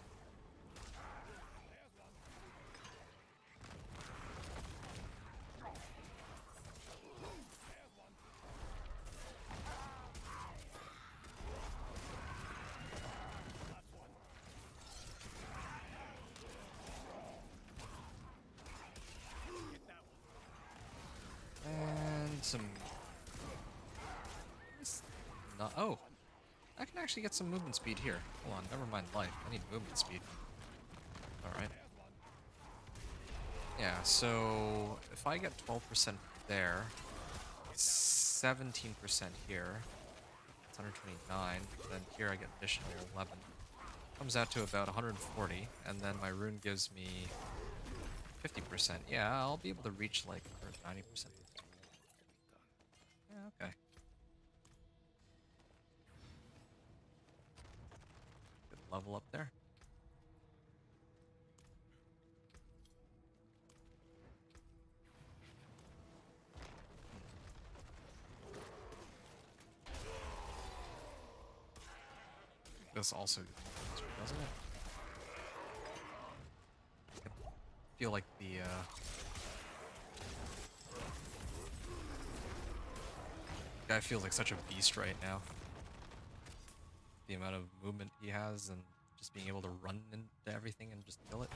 And some... No, oh! I can actually get some movement speed here. Hold on, never mind life. I need movement speed. Alright. Yeah, so if I get 12% there, 17% here, it's 129, then here I get additional 11. Comes out to about 140, and then my rune gives me 50%. Yeah, I'll be able to reach like 90%. Yeah, okay. Good level up there. This also doesn't it? I feel like the guy feels like such a beast right now. The amount of movement he has and just being able to run into everything and just kill it.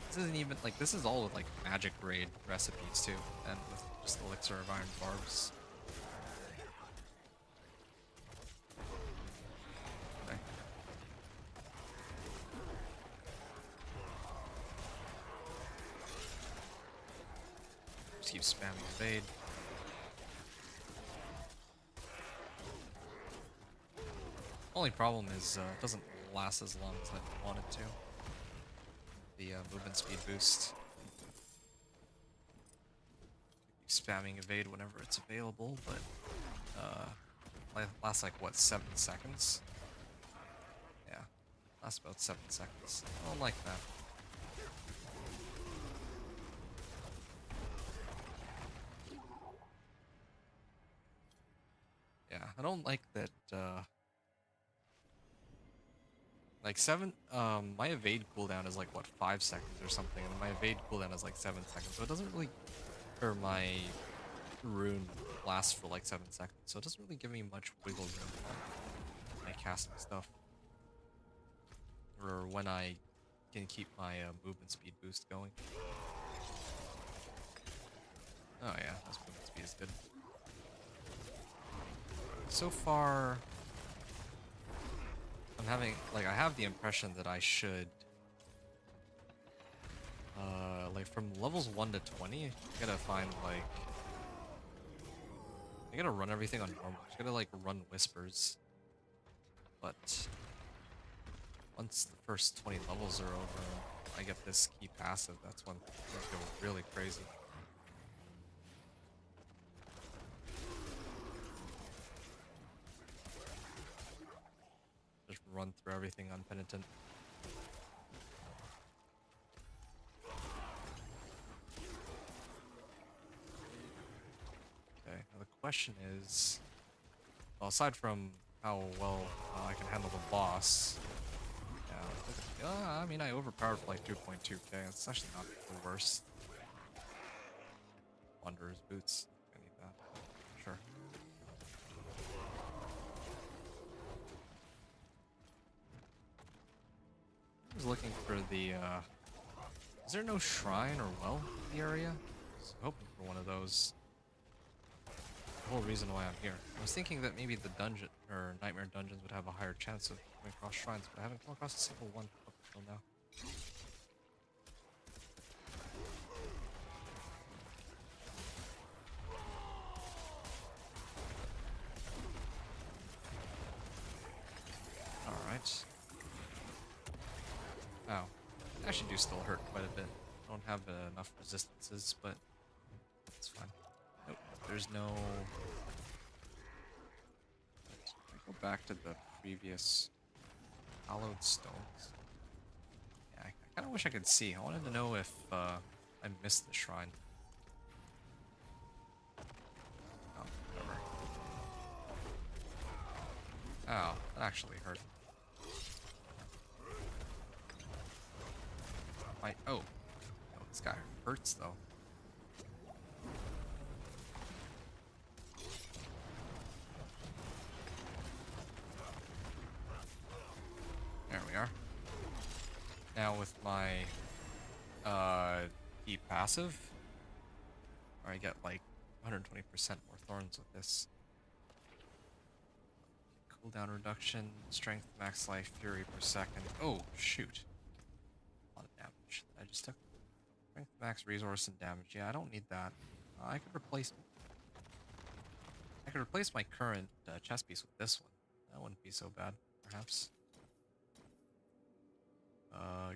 This isn't even like, this is all with like magic grade recipes too, and with just elixir of iron barbs. Okay. Just keep spamming evade. Only problem is it doesn't last as long as I want it to. The movement speed boost. Keep spamming evade whenever it's available, but lasts like what, 7 seconds? Yeah, lasts about 7 seconds. I don't like that. Yeah, I don't like that. Like my evade cooldown is like what, 5 seconds or something, and my evade cooldown is like 7 seconds, so it doesn't really, or my rune lasts for like 7 seconds, so it doesn't really give me much wiggle room when I cast my stuff, or when I can keep my movement speed boost going. Oh yeah, this movement speed is good. So far, I'm having, like, I have the impression that I should, like, from levels 1 to 20, I gotta find, like, I gotta run everything on normal. I gotta, like, run whispers. But once the first 20 levels are over, I get this key passive, that's when things go really crazy. Just run through everything unpenitent. Okay, now the question is, well, aside from how well I can handle the boss, yeah, I mean, I overpowered for like 2.2k. It's actually not the worst. Wanderer's boots. I need that. Sure. I was looking for the, is there no shrine or well in the area? I was hoping for one of those. The whole reason why I'm here. I was thinking that maybe the dungeon, or nightmare dungeons, would have a higher chance of coming across shrines, but I haven't come across a single one. Oh no. Alright. Oh. Actually do still hurt quite a bit. I don't have enough resistances, but it's fine. Nope. There's no... Go back to the previous hallowed stones. Yeah, I kind of wish I could see. I wanted to know if I missed the shrine. Oh, whatever. Oh, that actually hurt. Oh, this guy hurts though. There we are. Now with my E passive, where I get like 120% more thorns with this. Cooldown reduction, strength, max life, fury per second. Oh shoot. A lot of damage that I just took. Strength, max resource and damage. Yeah, I don't need that. I could replace my current chest piece with this one. That wouldn't be so bad, perhaps.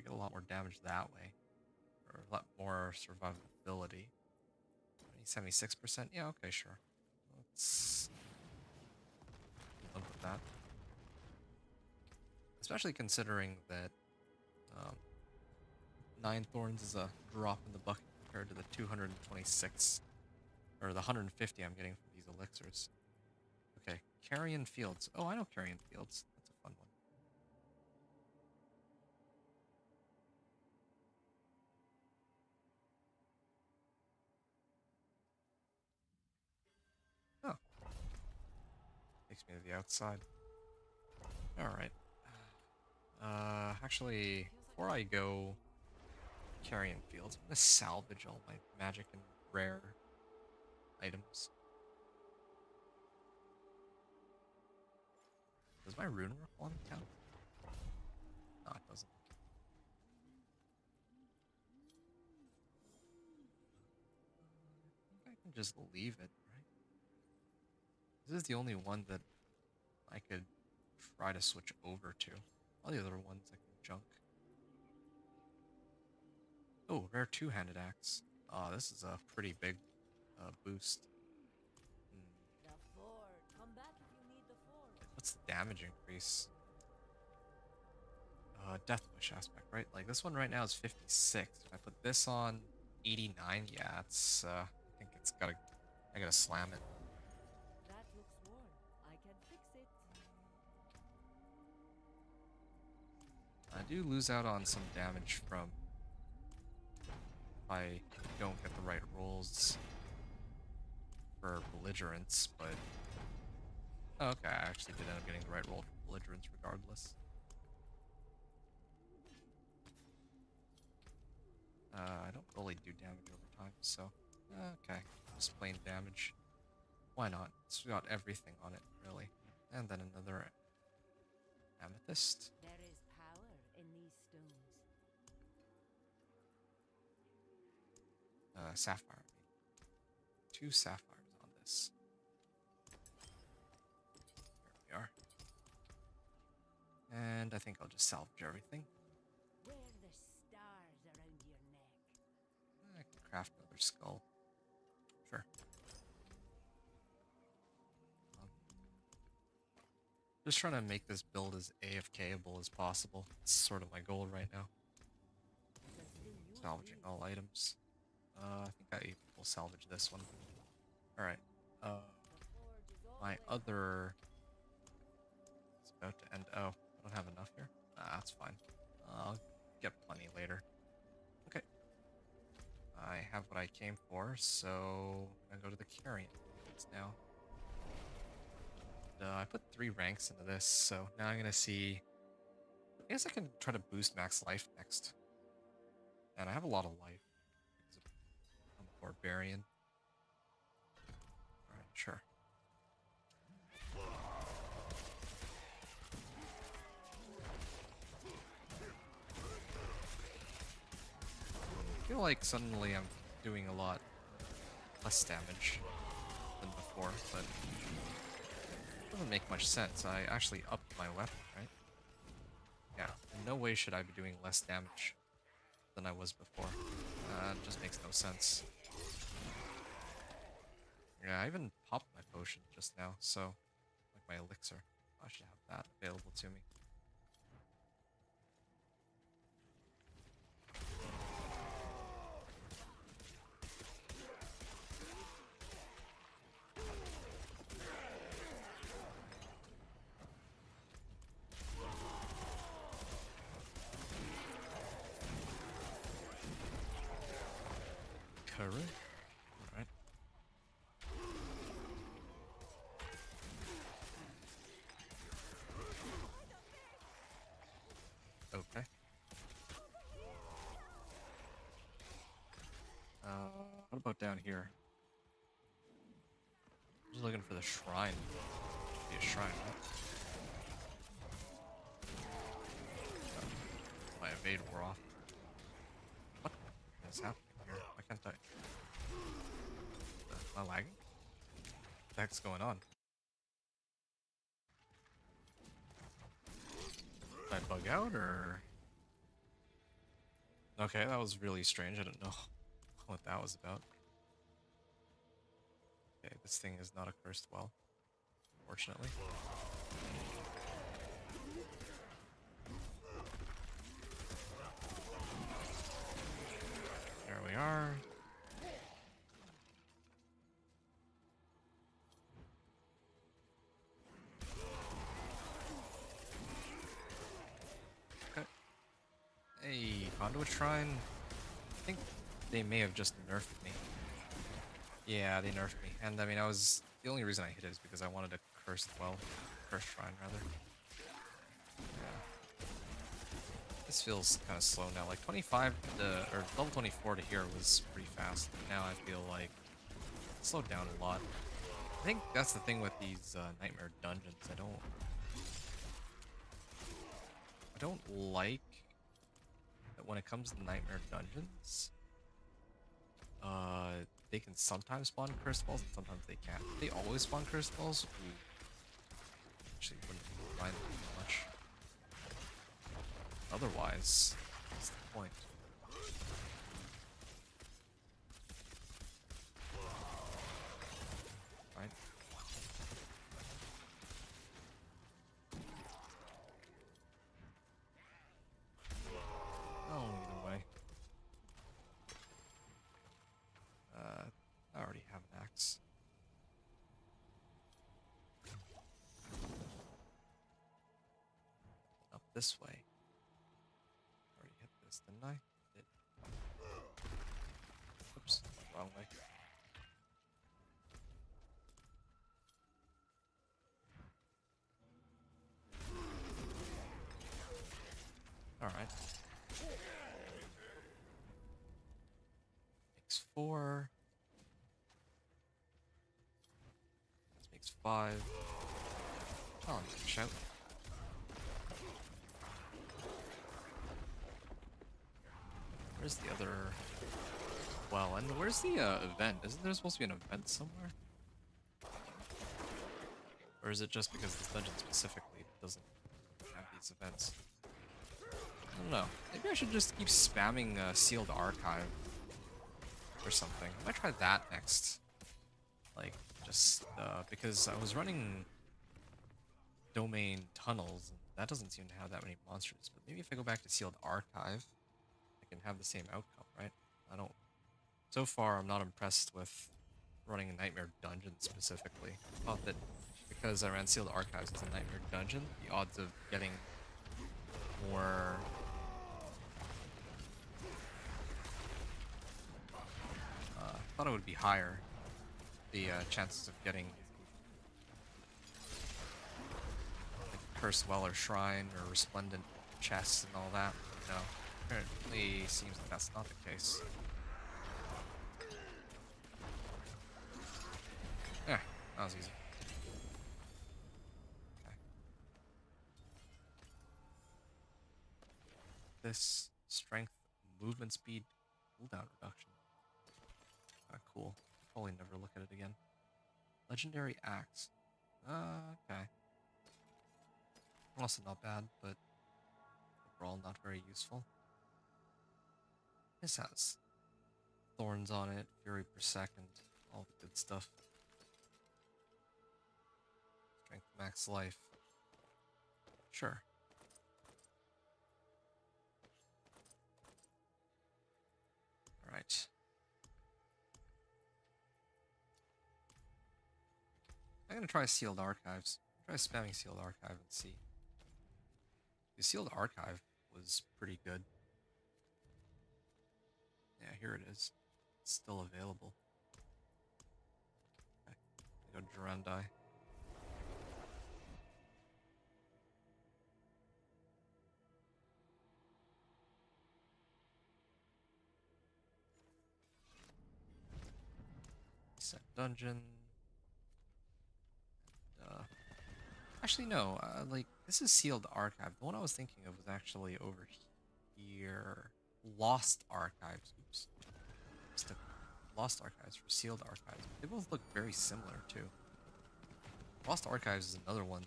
Get a lot more damage that way. Or a lot more survivability. 76%? Yeah, okay, sure. Let's look at that. Especially considering that 9 thorns is a drop in the bucket compared to the 226, or the 150 I'm getting from these elixirs. Okay, Carrion Fields. Oh, I know Carrion Fields. That's a fun one. Oh. Takes me to the outside. Alright. Actually, before I go Carrion Fields, I'm gonna salvage all my magic and rare items. Does my rune work one count? No, it doesn't. I think I can just leave it, right? This is the only one that I could try to switch over to. All the other ones I can junk. Oh, rare two-handed axe. Oh, this is a pretty big boost. The fort. Come back if you need the fort. What's the damage increase? Death Wish aspect, right? Like this one right now is 56. If I put this on 89, yeah, it's I think it's gotta I gotta slam it. That looks worn. I can fix it. I do lose out on some damage from if I don't get the right rolls for belligerence, but oh, okay, I actually did end up getting the right roll for belligerence regardless. I don't really do damage over time, so okay, just plain damage. Why not? It's got everything on it, really. And then another amethyst. There is power in these stones. Sapphire. I mean. 2 sapphires on this. There we are. And I think I'll just salvage everything. Wear the stars around your neck. I can craft another skull. Sure. Just trying to make this build as AFK-able as possible. It's sort of my goal right now. Salvaging all items. I think I will salvage this one. Alright. My other... It's about to end. Oh, I don't have enough here? That's fine. I'll get plenty later. Okay. I have what I came for, so I'm gonna go to the Carrion Fields now. I put 3 ranks into this, so now I'm gonna see... I guess I can try to boost max life next. And I have a lot of life. Because I'm a barbarian. Alright, sure. feel like suddenly I'm doing a lot less damage than before, but it doesn't make much sense. I actually upped my weapon, right? Yeah, in no way should I be doing less damage than I was before. It just makes no sense. Yeah, I even popped my potion just now, so like my elixir. I should have that available to me. Correct. Alright. Okay. What about down here? Just looking for the shrine. Be a shrine, right? Oh, my evade wore off. What is happening here? Why can't I? Am I lagging? What the heck's going on? Did I bug out or? Okay, that was really strange. I don't know what that was about. Okay, this thing is not a cursed well, fortunately. There we are. Okay. Hey, Conduit Shrine. I think they may have just nerfed me. Yeah, they nerfed me. And I mean, the only reason I hit it is because I wanted a cursed well. Cursed Shrine, rather. Yeah. This feels kind of slow now. Like 25 to, or level 24 to here was pretty fast. Now I feel like it slowed down a lot. I think that's the thing with these nightmare dungeons. I don't like that when it comes to nightmare dungeons, they can sometimes spawn cursed balls and sometimes they can't. If they always spawn cursed balls, ooh, actually wouldn't mind them too much. Otherwise, what's the point? Right? Oh, either way. I already have an axe. Up this way. Already hit this, didn't I? Did. Oops, wrong way. Alright. Makes 4. This makes 5. Oh, shout. Where's the other well, and where's the event? Isn't there supposed to be an event somewhere? Or is it just because this dungeon specifically doesn't have these events? I don't know. Maybe I should just keep spamming Sealed Archive or something. I might try that next. Like, just because I was running domain tunnels, and that doesn't seem to have that many monsters. But maybe if I go back to Sealed Archive, I can have the same outcome, right? I don't. So far, I'm not impressed with running a Nightmare Dungeon specifically. I thought that because I ran Sealed Archives as a Nightmare Dungeon, the odds of getting more I thought it would be higher, the chances of getting like Cursed Well or Shrine or Resplendent Chest and all that. No, apparently seems like that's not the case. Yeah, that was easy. Okay. This strength, movement speed, Cooldown reduction. Cool. Probably never look at it again. Legendary axe. Okay. Also not bad, but overall not very useful. This has thorns on it, fury per second, all the good stuff. Strength max life. Sure. Alright. I'm gonna try sealed archives. Try spamming sealed archive and see. The sealed archive was pretty good. Yeah, here it is. It's still available. Okay. I go Durandai. Set dungeon. Actually, no. Like, this is sealed archive. The one I was thinking of was actually over here. Lost archives. Oops. Mistook Lost archives for sealed archives. They both look very similar too. Lost archives is another one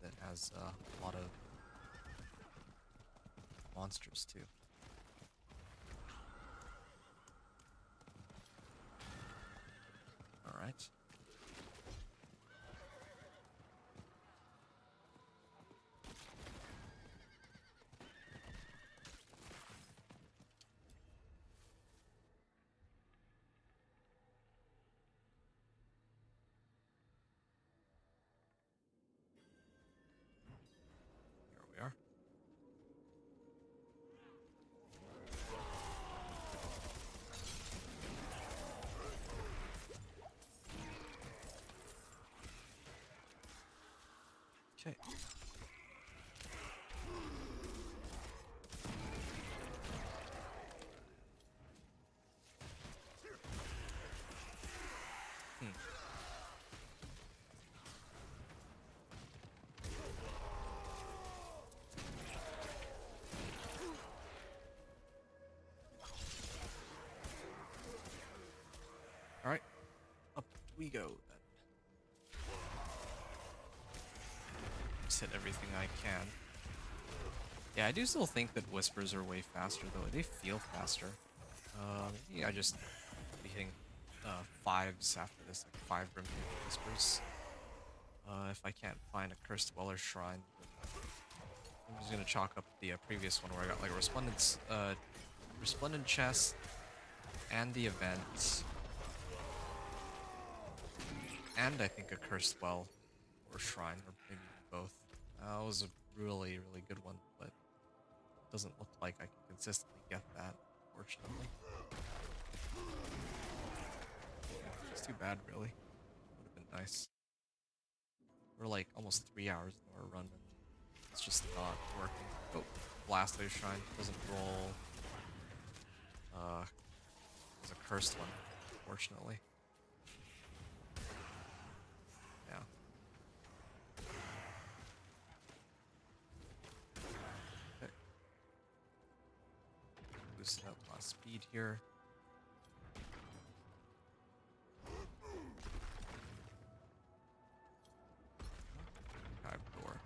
that has a lot of monsters too. All right. Here we are. Okay. Hmm. All right. Up we go then. Just hit everything I can. Yeah, I do still think that whispers are way faster though. They feel faster. Maybe I just be hitting fives after this, like 5 Grim whispers. If I can't find a Cursed Dweller Shrine, I'm just gonna chalk up the previous one where I got like a Resplendent chest and the event, and I think a Cursed Well or Shrine, or maybe both. That was a really, really good one, but it doesn't look like I can consistently get that, fortunately. It's too bad, really. Would have been nice. We're like almost 3 hours into our run, and it's just not working. Oh, Blastoise Shrine doesn't roll. It's a cursed one, fortunately. Yeah. Okay. Loosen up my speed here. Hive door.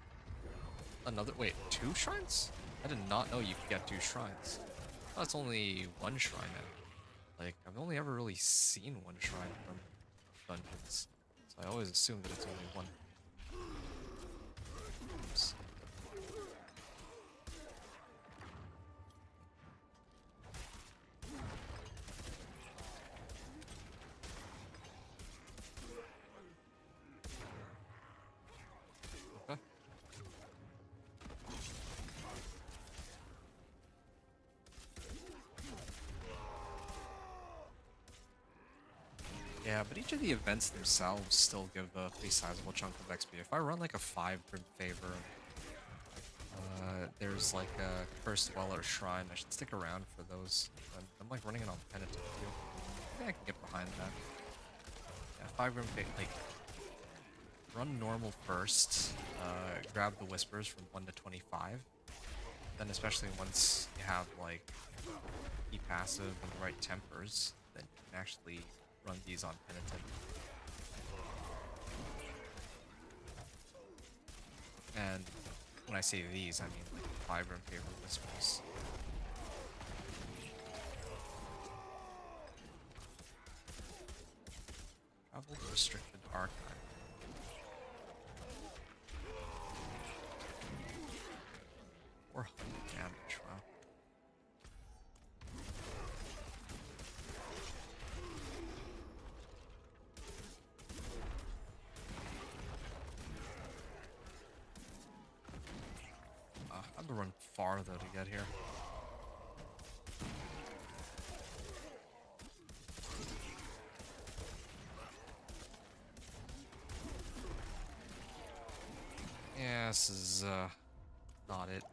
Another, wait, 2 shrines? I did not know you could get 2 shrines. Oh, it's only 1 shrine now. Like, I've only ever really seen 1 shrine from dungeons. So I always assume that it's only 1. Oops. Okay. Yeah, but each of the events themselves still give a pretty sizable chunk of XP. If I run like a 5 Grim Favor, there's like a Cursed Well or Shrine, I should stick around for those. I'm like running it on Penitent too. I think I can get behind that. Yeah, 5 Grim Favor, like, run normal first, grab the Whispers from 1 to 25. Then especially once you have like key passive and the right tempers, then you can actually run these on Penitent. And when I say these, I mean like 5 room favor whispers. Travel to restricted archive. Or damage, wow. I had to run far though to get here. Yeah, this is not it.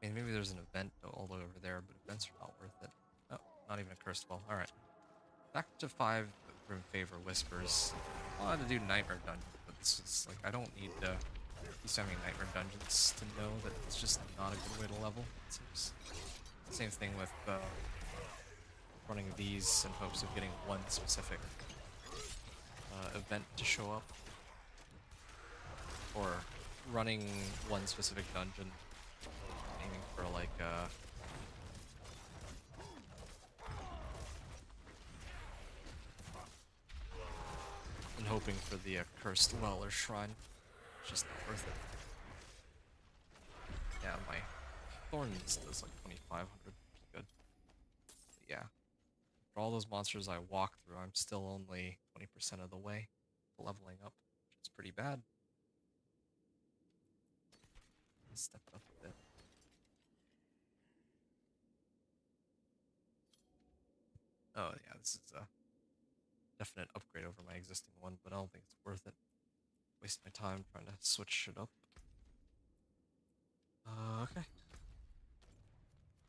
I mean, maybe there's an event all the way over there, but events are not worth it. Oh, not even a cursed ball. All right, back to 5 room favor whispers. I wanted to do nightmare dungeon, but this is like I don't need to be spamming nightmare dungeons to know that it's just not a good way to level. It seems. Same thing with running these in hopes of getting one specific event to show up, or running one specific dungeon, aiming for like and hoping for the cursed well or shrine. It's just not worth it. Yeah, my Thorns does like 2,500, pretty good. But yeah, for all those monsters I walk through, I'm still only 20% of the way to leveling up, which is pretty bad. Let's step it up a bit. Oh yeah, this is a definite upgrade over my existing one, but I don't think it's worth it. Waste my time trying to switch it up. Okay.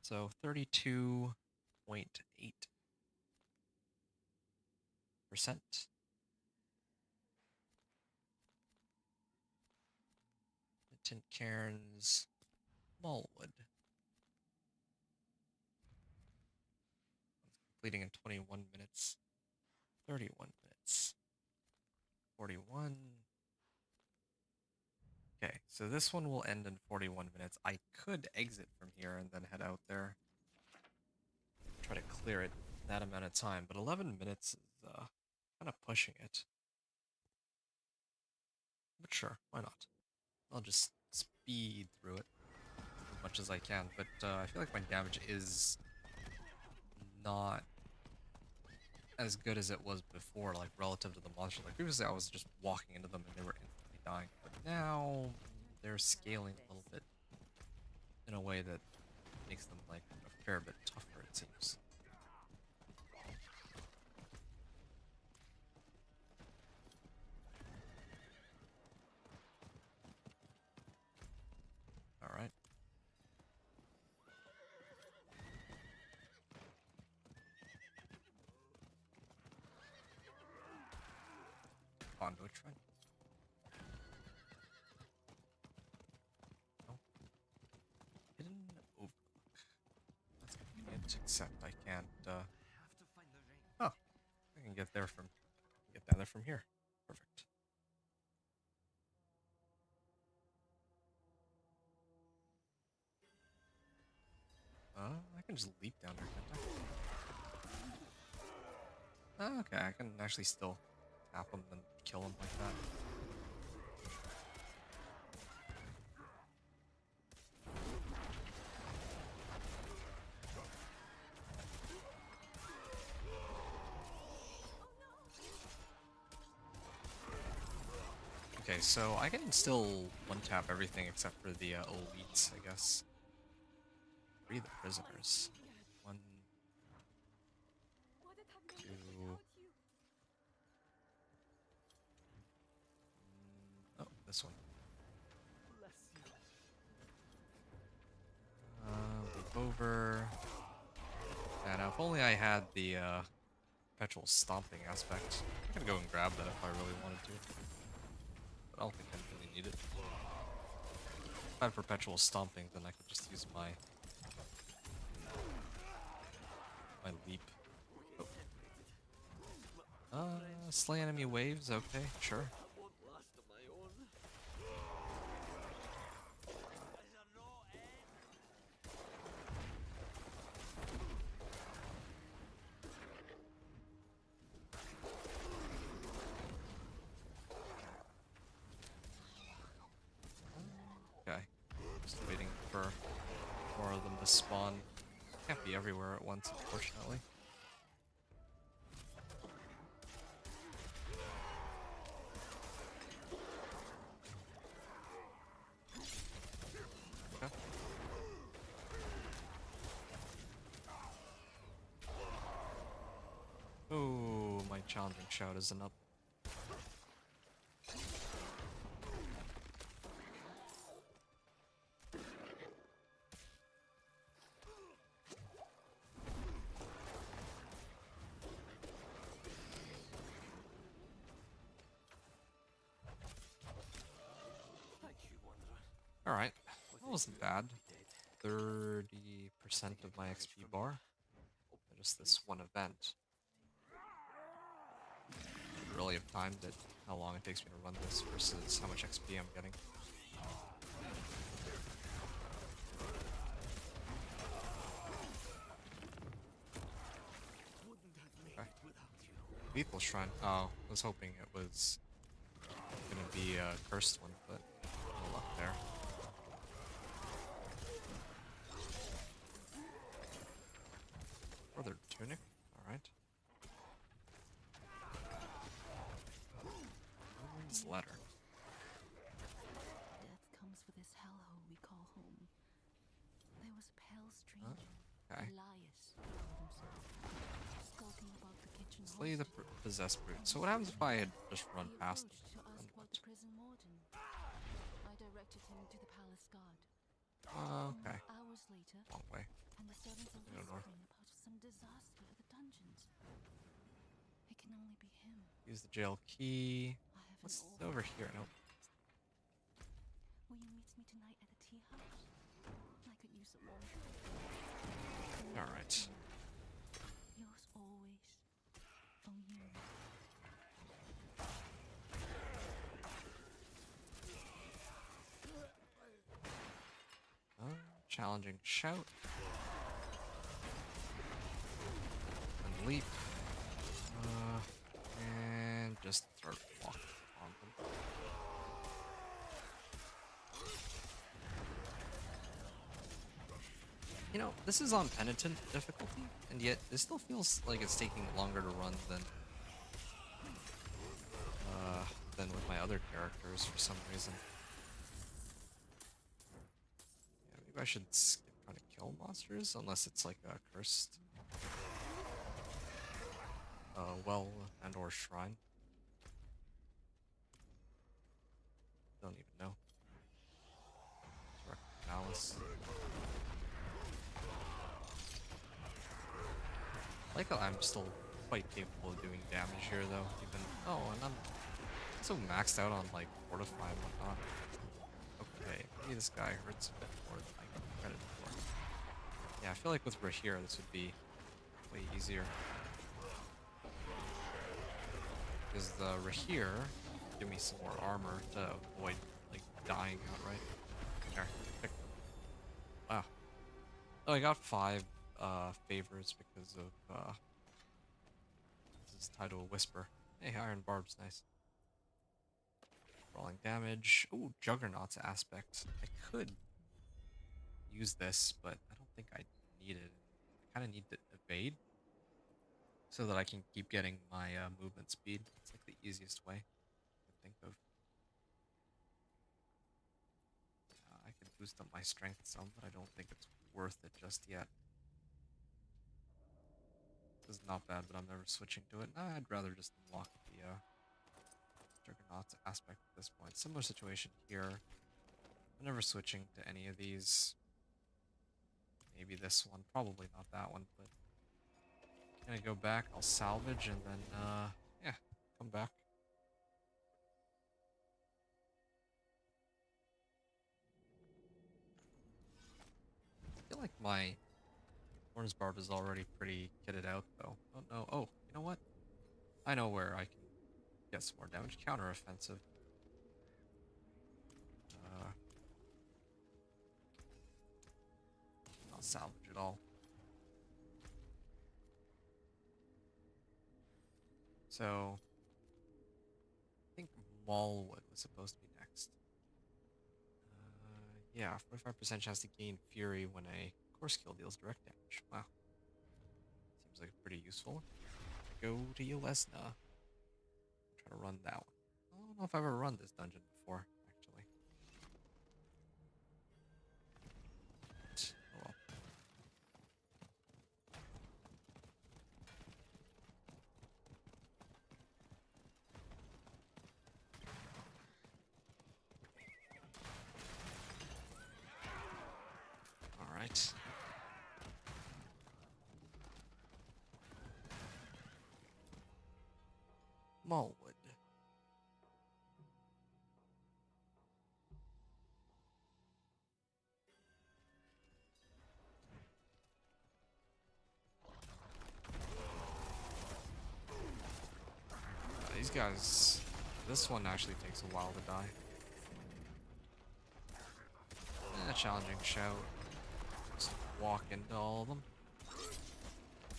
So 32.8%. Tint Cairns, Smallwood. Completing in 21 minutes. 31 minutes. 41. Okay, so this one will end in 41 minutes. I could exit from here and then head out there. Try to clear it that amount of time, but 11 minutes is kind of pushing it. But sure, why not? I'll just speed through it as much as I can, but I feel like my damage is not as good as it was before, like relative to the monster. Like previously I was just walking into them and they were instantly dying, but now they're scaling a little bit in a way that makes them like a fair bit tougher, it seems. Alright. Conduit Shrine. Oh. Hidden Overlook. That's convenient, except I can't, Have to find the ring. oh. I can get there from, get down there from here. Perfect. I can just leap down there, can't I? Oh, okay, I can actually still tap them and kill them like that. Okay, so I can still one-tap everything except for the elites, I guess. Free the prisoners. 1, What have I 2... done without you? Oh, this one. Bless you. Leap over. Yeah, now if only I had the perpetual stomping aspect. I could go and grab that if I really wanted to. But I don't think I really need it. If I had perpetual stomping, then I could just use my my leap. Slay enemy waves, okay, sure. That won't last on my own. Is there no end? Okay. Just waiting for more of them to spawn. Can't be everywhere at once, unfortunately. Okay. Oh, my challenging shout isn't up. Thank you, Wanderer. Alright, that wasn't bad. Dead. 30% of my XP bar. Just this one event. I really have timed it, how long it takes me to run this versus how much XP I'm getting. Wouldn't have made Okay. it without you. Lethal Shrine. Oh, I was hoping it was gonna be a cursed one, but no luck there. Brother Tunic, alright. Woman's letter. Death comes for this hellhole we call home. There was a pale stranger, Okay. Elias, called himself, skulking about the kitchen Slay the hostel. possessed brute. So what happens if I had just run He past approached him? to ask about the prison warden. I directed him to the palace guard. Okay. Hours later, Long way. and the servants are I don't know. whispering about some disaster at the dungeons. It can only be him. Use the jail key. I have What's an offer. over here? Nope. Will you meet me tonight at the tea house? I could use a warm Alright. Yours always, from you. Challenging shout. And leap. And just throw walk on them. You know, this is on penitent difficulty, and yet it still feels like it's taking longer to run than with my other characters for some reason. Yeah, maybe I should skip trying to kill monsters, unless it's like a cursed well and or shrine. Don't even know. Direct malice. I like how I'm still quite capable of doing damage here, though. Even and I'm so maxed out on like fortify and whatnot. Okay, maybe this guy hurts a bit more than I give him credit for. Yeah, I feel like with Rahir this would be way easier. Because the Rahir give me some more armor to avoid like dying outright. There, pick them. Wow. Oh, I got 5 favors because of this is tied to a whisper. Hey, Iron Barb's nice. Rolling damage. Ooh, Juggernaut's aspect. I could use this, but I don't think I need it. I kind of need to evade so that I can keep getting my movement speed. It's like the easiest way to think of. I could boost up my strength some, but I don't think it's worth it just yet. This is not bad, but I'm never switching to it. Nah, I'd rather just unlock the Juggernaut's aspect at this point. Similar situation here. I'm never switching to any of these. Maybe this one, probably not that one, but gonna go back, I'll salvage, and then, yeah, come back. I feel like my Thorns Barb is already pretty kitted out, though. Oh no. Oh, you know what? I know where I can get some more damage. Counter-offensive. Not salvage at all. So, I think Mallwood was supposed to be next. Yeah, 45% chance to gain Fury when a core skill deals direct damage. Wow. Seems like pretty useful. Go to Yelesna. Try to run that one. I don't know if I've ever run this dungeon before, actually. Oh well. Alright. Mallwood. These guys, this one actually takes a while to die. Challenging shout. Just walk into all of them.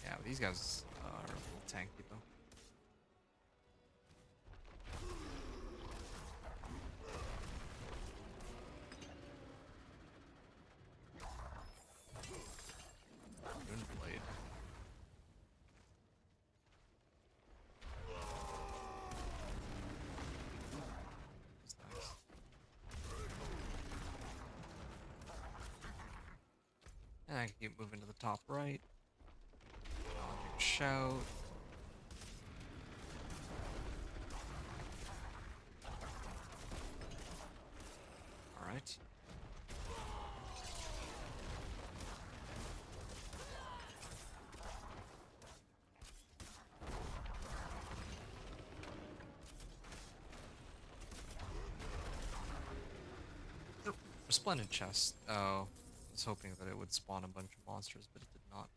Yeah, but these guys are a little tanky though. Moonblade. That's nice. And I can keep moving to the top right. Challenging shout. Alright. Resplendent chest. Oh, I was hoping that it would spawn a bunch of monsters, but it did not.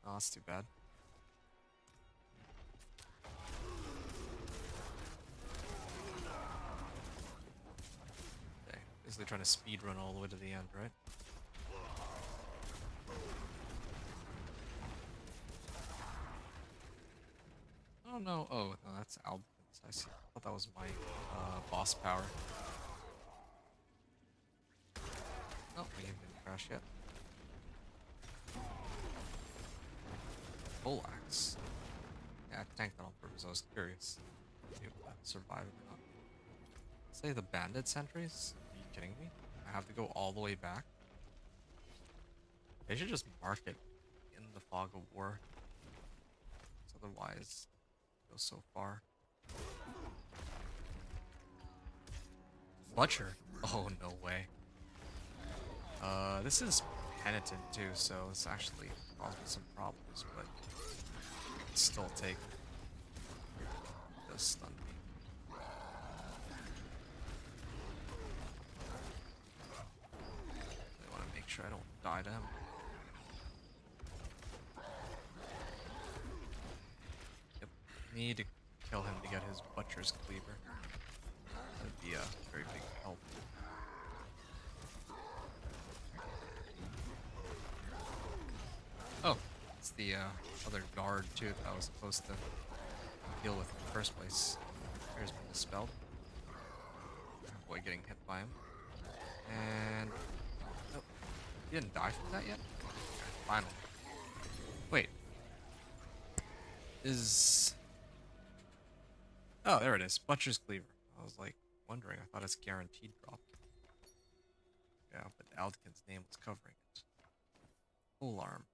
Oh, that's too bad. Okay, basically trying to speed run all the way to the end, right? Oh no! Oh no, that's Albans. I see. I thought that was my boss power. Oh, we didn't crash yet. Full axe. Yeah, I tanked that on purpose. I was curious if it would survive or not. Say the bandit sentries? Are you kidding me? I have to go all the way back. They should just mark it in the fog of war. 'Cause otherwise, it goes so far. Butcher? Oh, no way. This is penitent too, so this actually caused me some problems, but it's still take. It does stun me. I want to make sure I don't die to him. Yep, need to kill him to get his butcher's cleaver. That'd be a very big help. Oh, it's the other guard too that I was supposed to deal with in the first place. Here's been dispelled. Avoid getting hit by him. And oh, he didn't die from that yet? Okay, finally. Wait. Oh, there it is. Butcher's Cleaver. I was like wondering. I thought it's guaranteed drop. Yeah, but Aldkin's name was covering it. Full arm.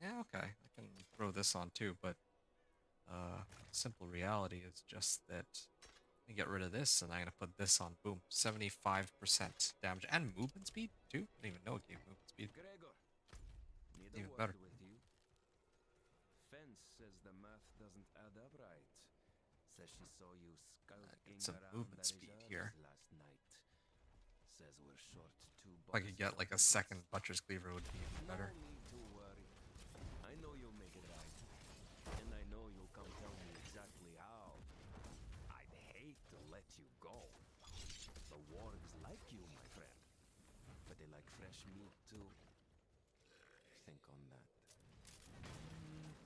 Yeah, okay. I can throw this on too, but simple reality is just that I get rid of this and I'm gonna put this on. Boom. 75% damage and movement speed too. I didn't even know it gave movement speed. Gregor, need Even a better. word with you. Fence says the math doesn't add up right. Says she saw you skulking some around movement the speed reserves here. last night. says we're short two If I could get like a second Butcher's Cleaver, would be even better. No need to worry. I know you'll make it right. And I know you'll come tell me exactly how. I'd hate to let you go. The wargs like you, my friend. But they like fresh meat too. Think on that.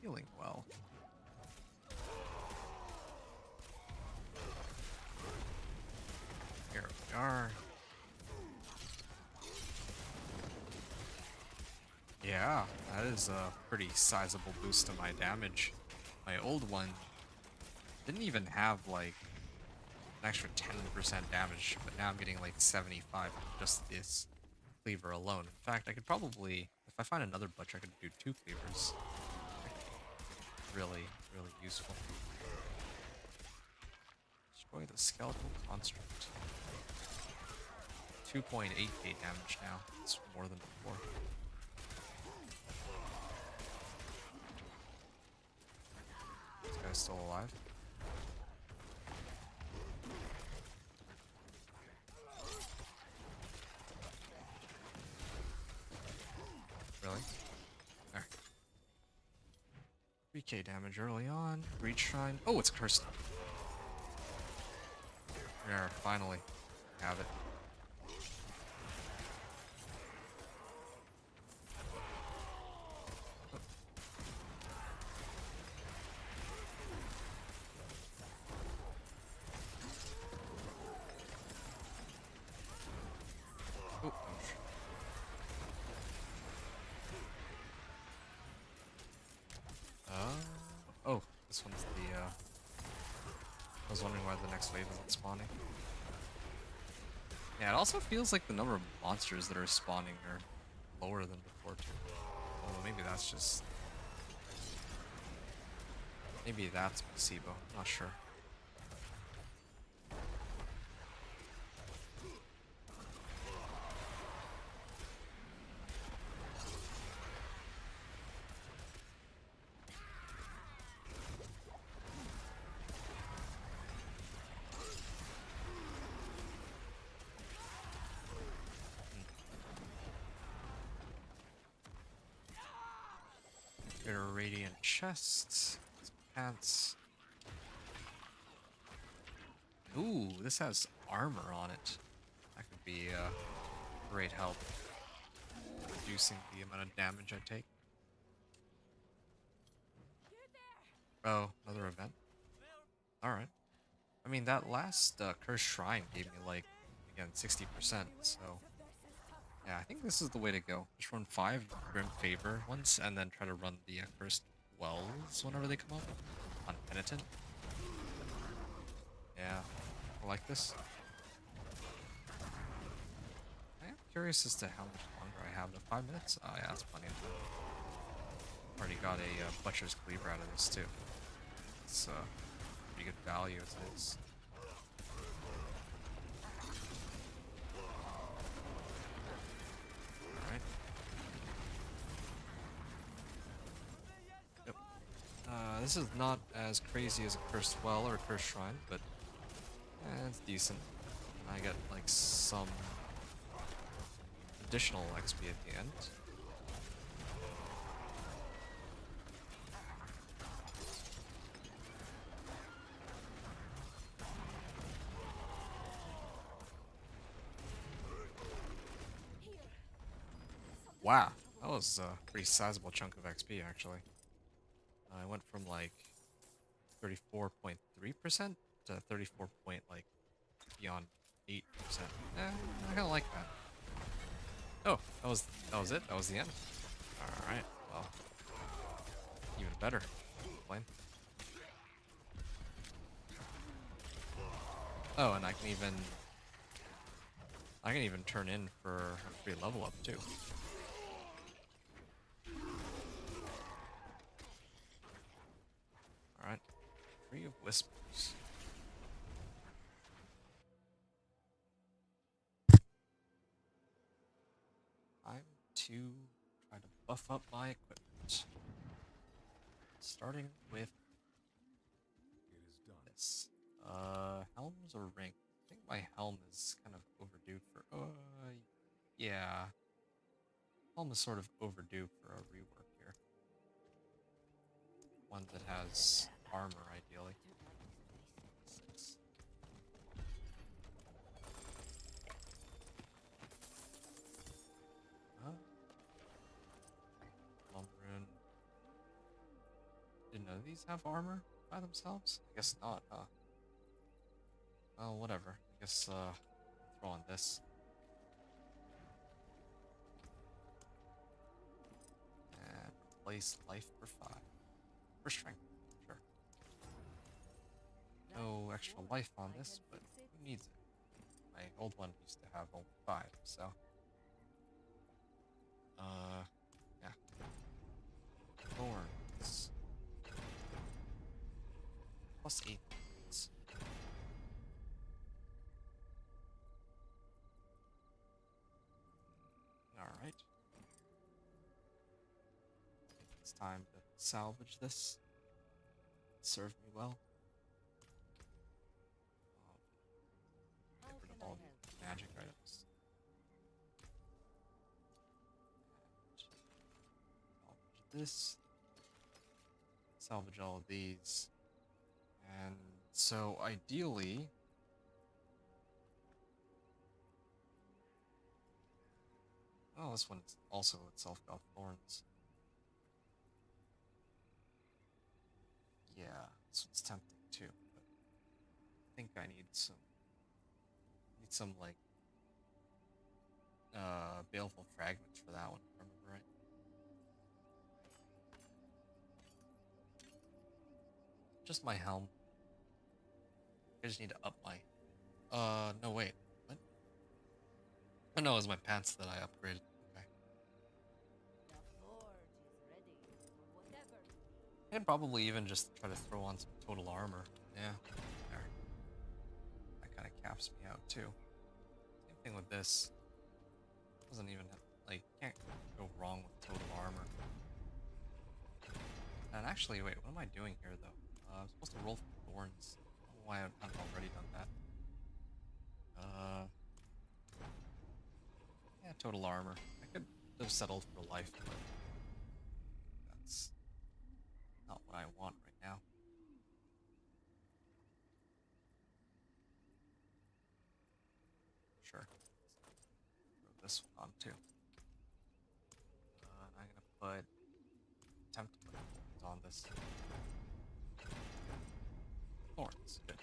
Healing well. Here we are. Yeah, that is a pretty sizable boost to my damage. My old one didn't even have like an extra 10% damage, but now I'm getting like 75 with just this cleaver alone. In fact, I could probably, if I find another butcher, I could do 2 cleavers. Really, really useful. Destroy the skeletal construct. 2.8k damage now. It's more than before. This guy's still alive. Really? There. 3k damage early on. Breach Shrine. Oh, it's cursed. There, finally. Have it. Oh, oh, this one's the, I was wondering why the next wave isn't spawning. Yeah, it also feels like the number of monsters that are spawning are lower than before, too. Although maybe that's just... Maybe that's placebo, I'm not sure. Bit of radiant chest, some pants. Ooh, this has armor on it. That could be great help, reducing the amount of damage I take. Oh, another event. All right. I mean, that last cursed shrine gave me like again 60%. So yeah, I think this is the way to go. Just run 5 Grim Favor ones, and then try to run the cursed wells whenever they come up on Penitent. Yeah, I like this. I am curious as to how much longer I have. 5 minutes? Oh yeah, that's plenty of time. Already got a Butcher's Cleaver out of this too. It's pretty good value as it is. Alright. Yep. This is not as crazy as a Cursed Well or a Cursed Shrine, but it's decent. I get like some additional XP at the end. Wow, that was a pretty sizable chunk of XP actually. I went from like 34.3% to 34 point like beyond 8%. I kinda like that. Oh, that was it? That was the end? Alright, well. Even better. Plane. Oh, and I can even turn in for a free level up too. Alright. Free of Whispers. Time to try to buff up my equipment. Starting with It is done. this. Helms or ring? I think my helm is kind of overdue for Yeah. Helm is sort of overdue for a rework here. One that has armor, ideally. Huh? Lumberun. Did none of these have armor by themselves? I guess not, huh? Well, whatever. I guess, throw on this. And replace life for 5. For strength, sure. No extra life on this, but who needs it? My old one used to have only 5, so. Yeah. Thorns. Plus 8 thorns. Alright. I think it's time to salvage this. Serve me well. Get rid of all the magic items. Salvage this. Salvage all of these. And so ideally, oh, this one also itself got thorns. Yeah, this one's tempting too, but I think I need some like baleful fragments for that one, if I remember right. Just my helm. I just need to up my no wait. What? Oh no, it was my pants that I upgraded. Okay. The forge is ready for whatever you need. I could probably even just try to throw on some total armor. Yeah. There. That kinda caps me out too. Same thing with this. Doesn't even like can't go wrong with total armor. And actually, wait, what am I doing here though? I'm supposed to roll for thorns. I don't know why I haven't already done that. Yeah, total armor. I could have settled for life, but that's not what I want right now. Sure. Throw this one on too. I'm gonna attempt to put thorns on this. Thorns, good.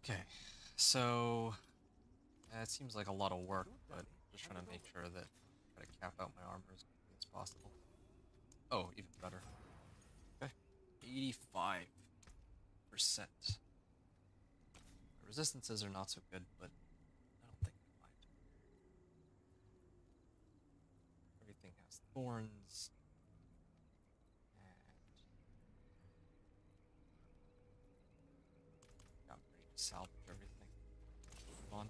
Okay, so it seems like a lot of work, but just trying to make sure that I try to cap out my armor as quickly as possible. Oh, even better. Okay, 85%. The resistances are not so good, but I don't think I mind. Everything has thorns. And got ready to salvage everything. Move on.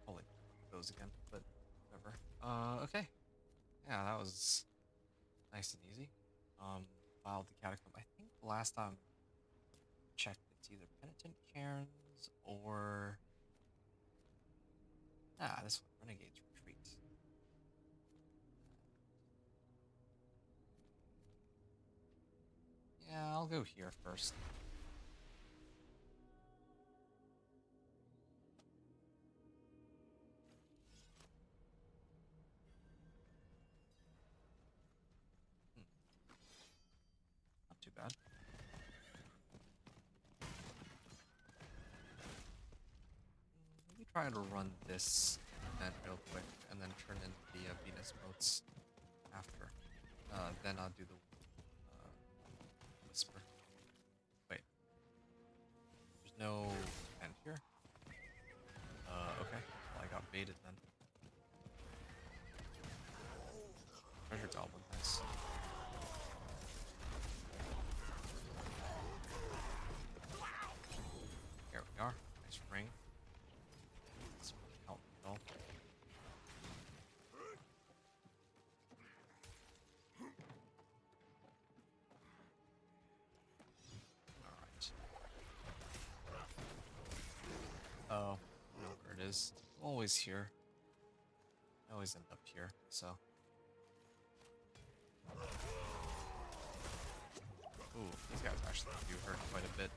Probably those again, but whatever. Okay. Yeah, that was nice and easy. Filed the catacomb. I think the last time I checked, it's either Penitent Cairns or this one, Renegade's Retreat. Yeah, I'll go here first. Not too bad. Maybe try to run this event real quick and then turn in the Venus motes after. Then I'll do the whisper. Wait. There's no end here? Okay. Well, I got baited then. Treasure Goblin, nice. Here we are. Nice ring. This won't help me at all. is. I'm always here. I always end up here, so. Ooh, these guys actually do hurt quite a bit.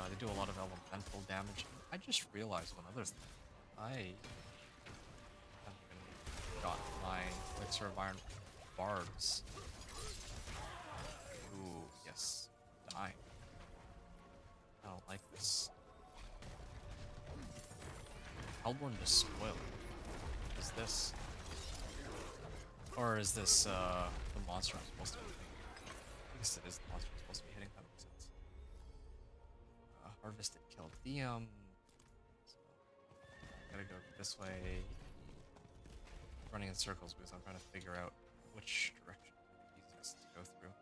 They do a lot of elemental damage. I just realized one other thing. I haven't even got my Elixir of Iron barbs. Ooh, yes. Die. I don't like this. Hellborn Despoil. What is this? Or is this the monster I'm supposed to be hitting? I guess it is the monster I'm supposed to be hitting. That makes sense. Harvested Caldeum. So, gotta go this way. Running in circles because I'm trying to figure out which direction is easiest to go through.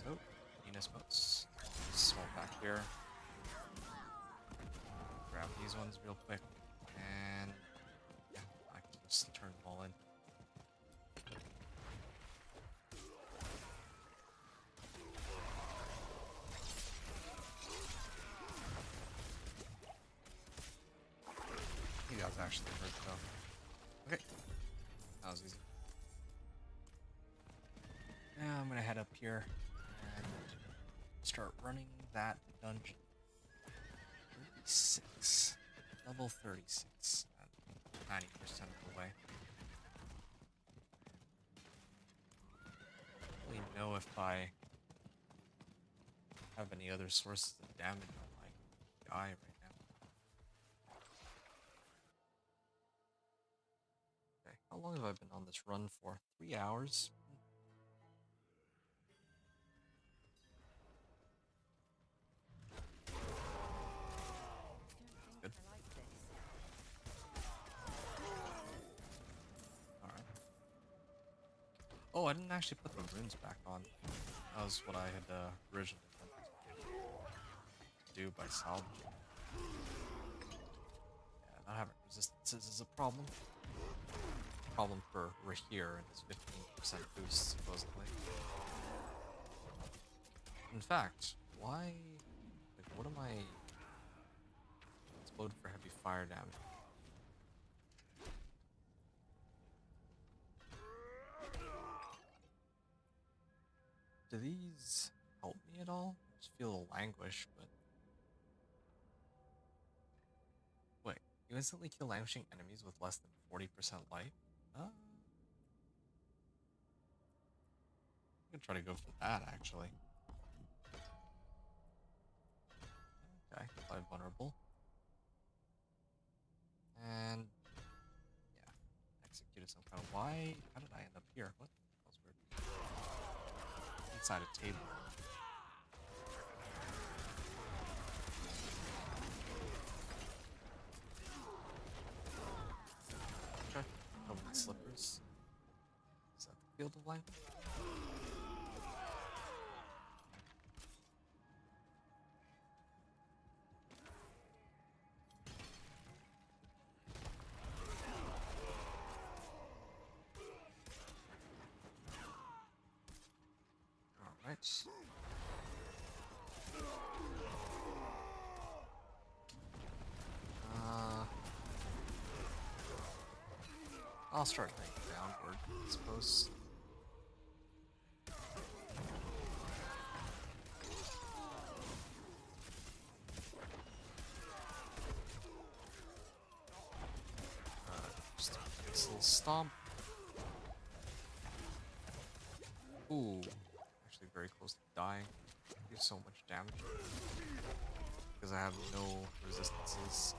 So, Venus boats. Small back here. Grab these ones real quick. And yeah, I can just turn them all in. He does actually hurt though. Okay. That was easy. Now I'm gonna head up here and start running that dungeon. 36. Level 36. 90% of the way. I don't really know if I have any other sources of damage on my guy right now. Okay, how long have I been on this run for? 3 hours? Good. Alright. Oh, I didn't actually put the runes back on. That was what I had originally wanted to do by salvaging. Yeah, not having resistances is a problem. Problem for Rahir and his 15% boost, supposedly. In fact, why? Like, what am I? Explode for heavy fire damage. Do these help me at all? I just feel a languish, but wait, you instantly kill languishing enemies with less than 40% life? I'm gonna try to go for that actually. Okay, apply vulnerable. And yeah, executed some kind of why? How did I end up here? What? That was weird. Inside a table. Okay. Covered in slippers. Is that the field of language? Alright. I'll start heading downward, I suppose. Just this little stomp. Ooh, actually very close to dying. I do so much damage because I have no resistances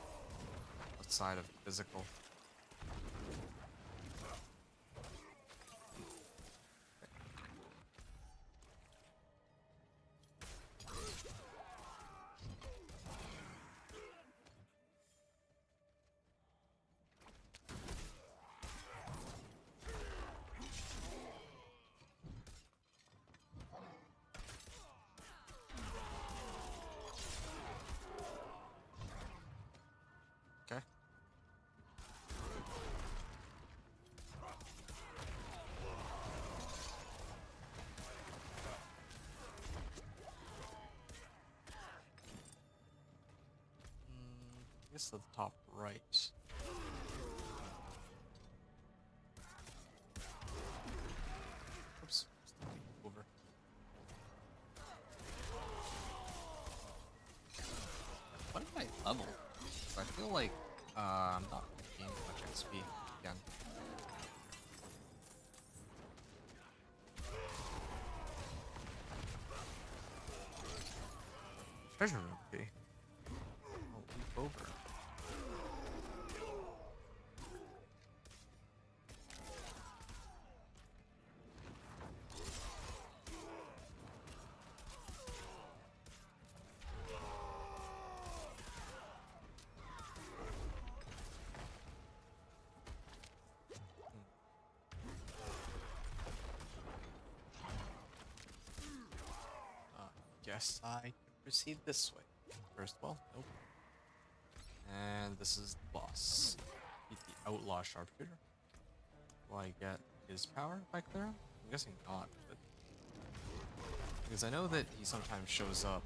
outside of physical. Okay. guess to the top right. Oops. Over. What did I level? I feel like I'm not gaining much XP again. Treasure room key. Oh, leap over. Guess I can proceed this way. First of all, nope. And this is the boss. Beat the outlaw sharpshooter. Will I get his power if I clear him? I'm guessing not, but because I know that he sometimes shows up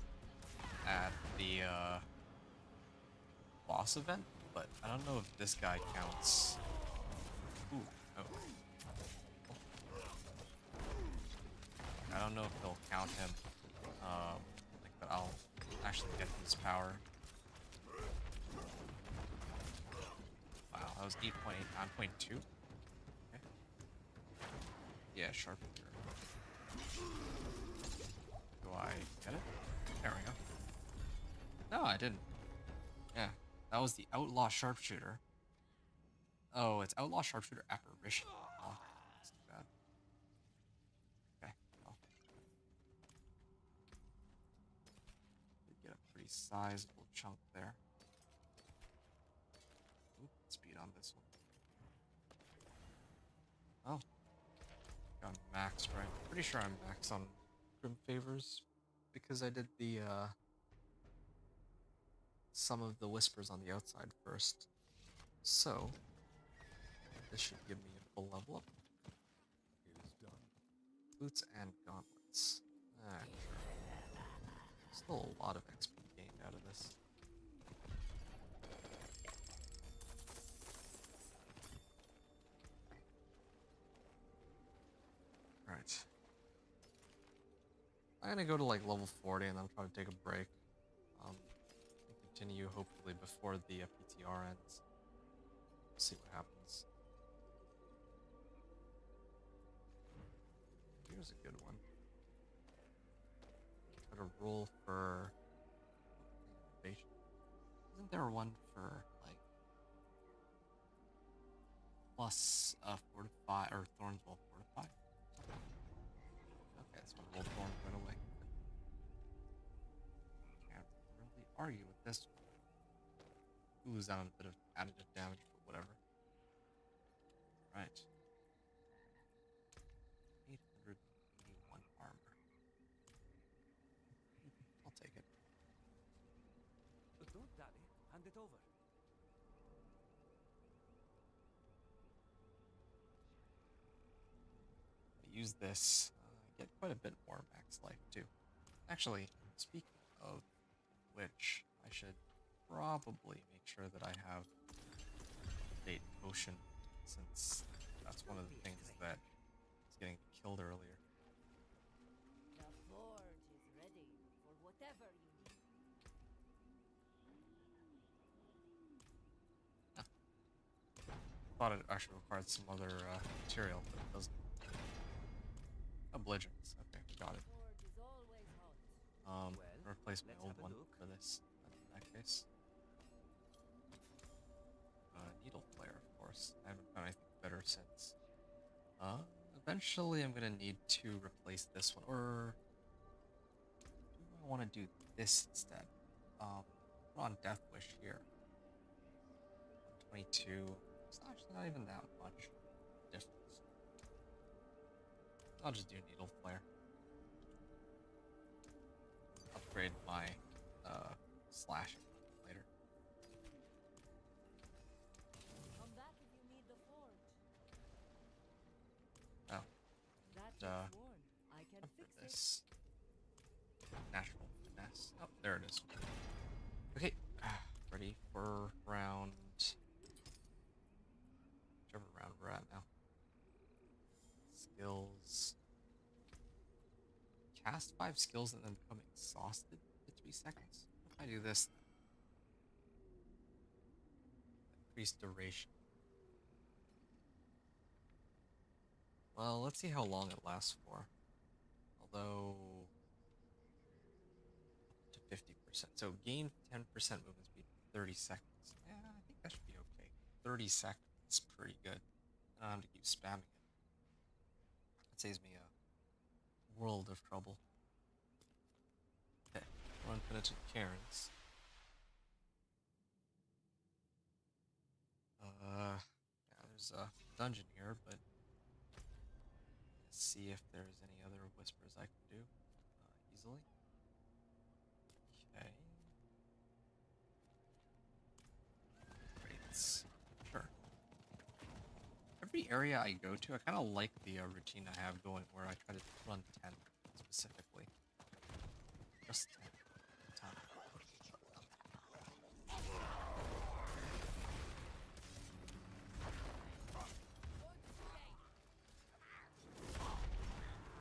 at the boss event, but I don't know if this guy counts. Ooh, oh. I don't know if they'll count him. Like, but I'll actually get his power. Wow, that was 8.8, 9.2. Okay. Yeah, sharpshooter. Do I get it? There we go. No, I didn't. Yeah, that was the outlaw sharpshooter. Oh, it's outlaw sharpshooter apparition. Oh, that's too bad. Okay, well. Did get a pretty sizable chunk there. Oop, speed on this one. Oh, got maxed right. Pretty sure I'm maxed on Grim Favors because I did the some of the whispers on the outside first. So this should give me a full level up. It is done. Boots and gauntlets. Ah, sure. Still a lot of XP gained out of this. Alright. I'm gonna go to like level 40 and then try to take a break. And continue hopefully before the PTR ends. See what happens. Here's a good one. Try to roll for innovation. Isn't there one for like plus fortify or thorns will fortify? Okay, so I roll thorns right away. Can't really argue with this one. Lose down a bit of additive damage, but whatever. Right. 881 armor. I'll take it. Don't, Daddy. Hand it over. I use this, get quite a bit more max life too. Actually, speaking of which, I should probably make sure that I have Fate Potion, since that's one of the things that is getting killed earlier. The forge is ready for whatever you need. Thought it actually required some other material, but it doesn't. Belligerence. Okay, got it. Forge is always hot. Well, Replace my let's old have a one look. for this. In that case, needle flare, of course. I haven't found anything better since. Eventually, I'm gonna need to replace this one, or do I want to do this instead? Put on Death Wish here. 22. It's actually not even that much difference. I'll just do needle flare. Upgrade my slashing later. Come back if you need the forge. Oh, That uh, looks worn. I can for fix it. this natural finesse. Oh, there it is. Okay, ready for 5 skills and then become exhausted for 3 seconds? What if I do this then? Increased duration. Well, let's see how long it lasts for. Although, up to 50%. So gain 10% movement speed for 30 seconds. Yeah, I think that should be okay. 30 seconds, pretty good. I don't have to keep spamming it. It saves me a world of trouble. Okay, run penitent Karens. Yeah, there's a dungeon here, but let's see if there's any other whispers I can do easily. Okay. Rates. Sure. Every area I go to, I kind of like the routine I have going where I try to run 10 specifically. Just 10 at a time.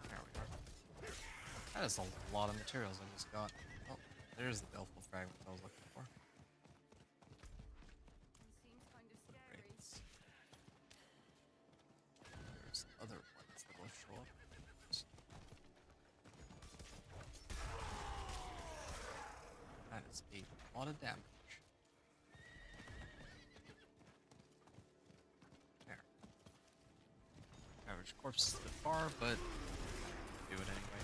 There we are. That is a lot of materials I just got. Oh, there's the Baleful fragment I was looking for. Seems kind of scary. Rates. There's other ones that will show up. That is a lot of damage. There. Average corpse is a bit far, but do it anyway.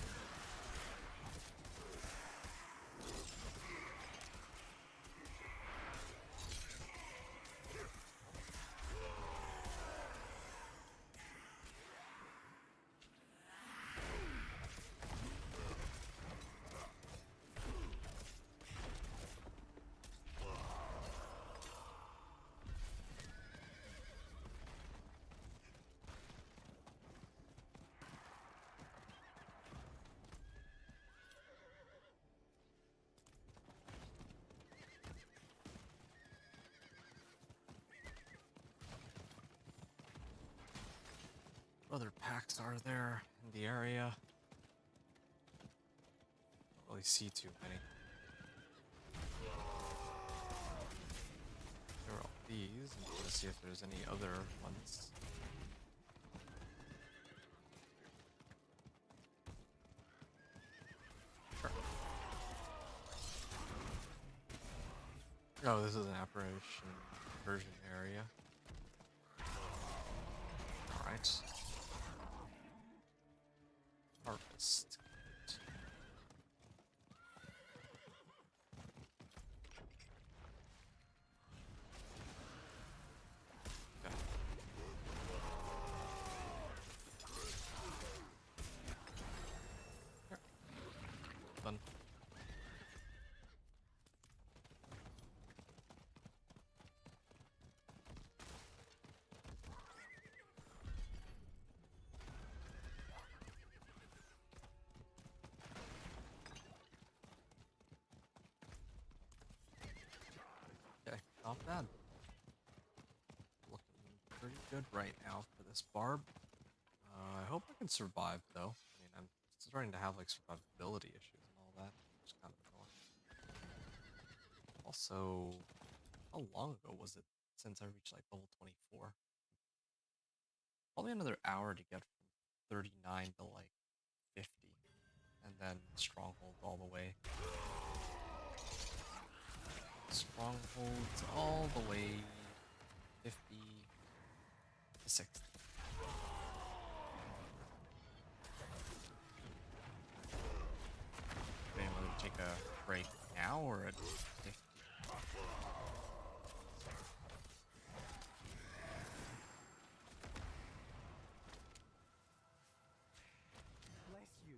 What other packs are there in the area? Don't really see too many. There are all these. I'm gonna see if there's any other ones. Sure. Oh, this is an apparition version area. Alright. Harvest. Okay. Here. Done. Okay, not bad. Looking pretty good right now for this barb. I hope I can survive though. I mean, I'm starting to have like survivability issues and all that, which is kind of annoying. Also, how long ago was it since I reached like level 24? Probably another hour to get from 39 to like 50, and then stronghold all the way. Strongholds all the way 50 to 60. Do you want to take a break now or at 50? Bless you.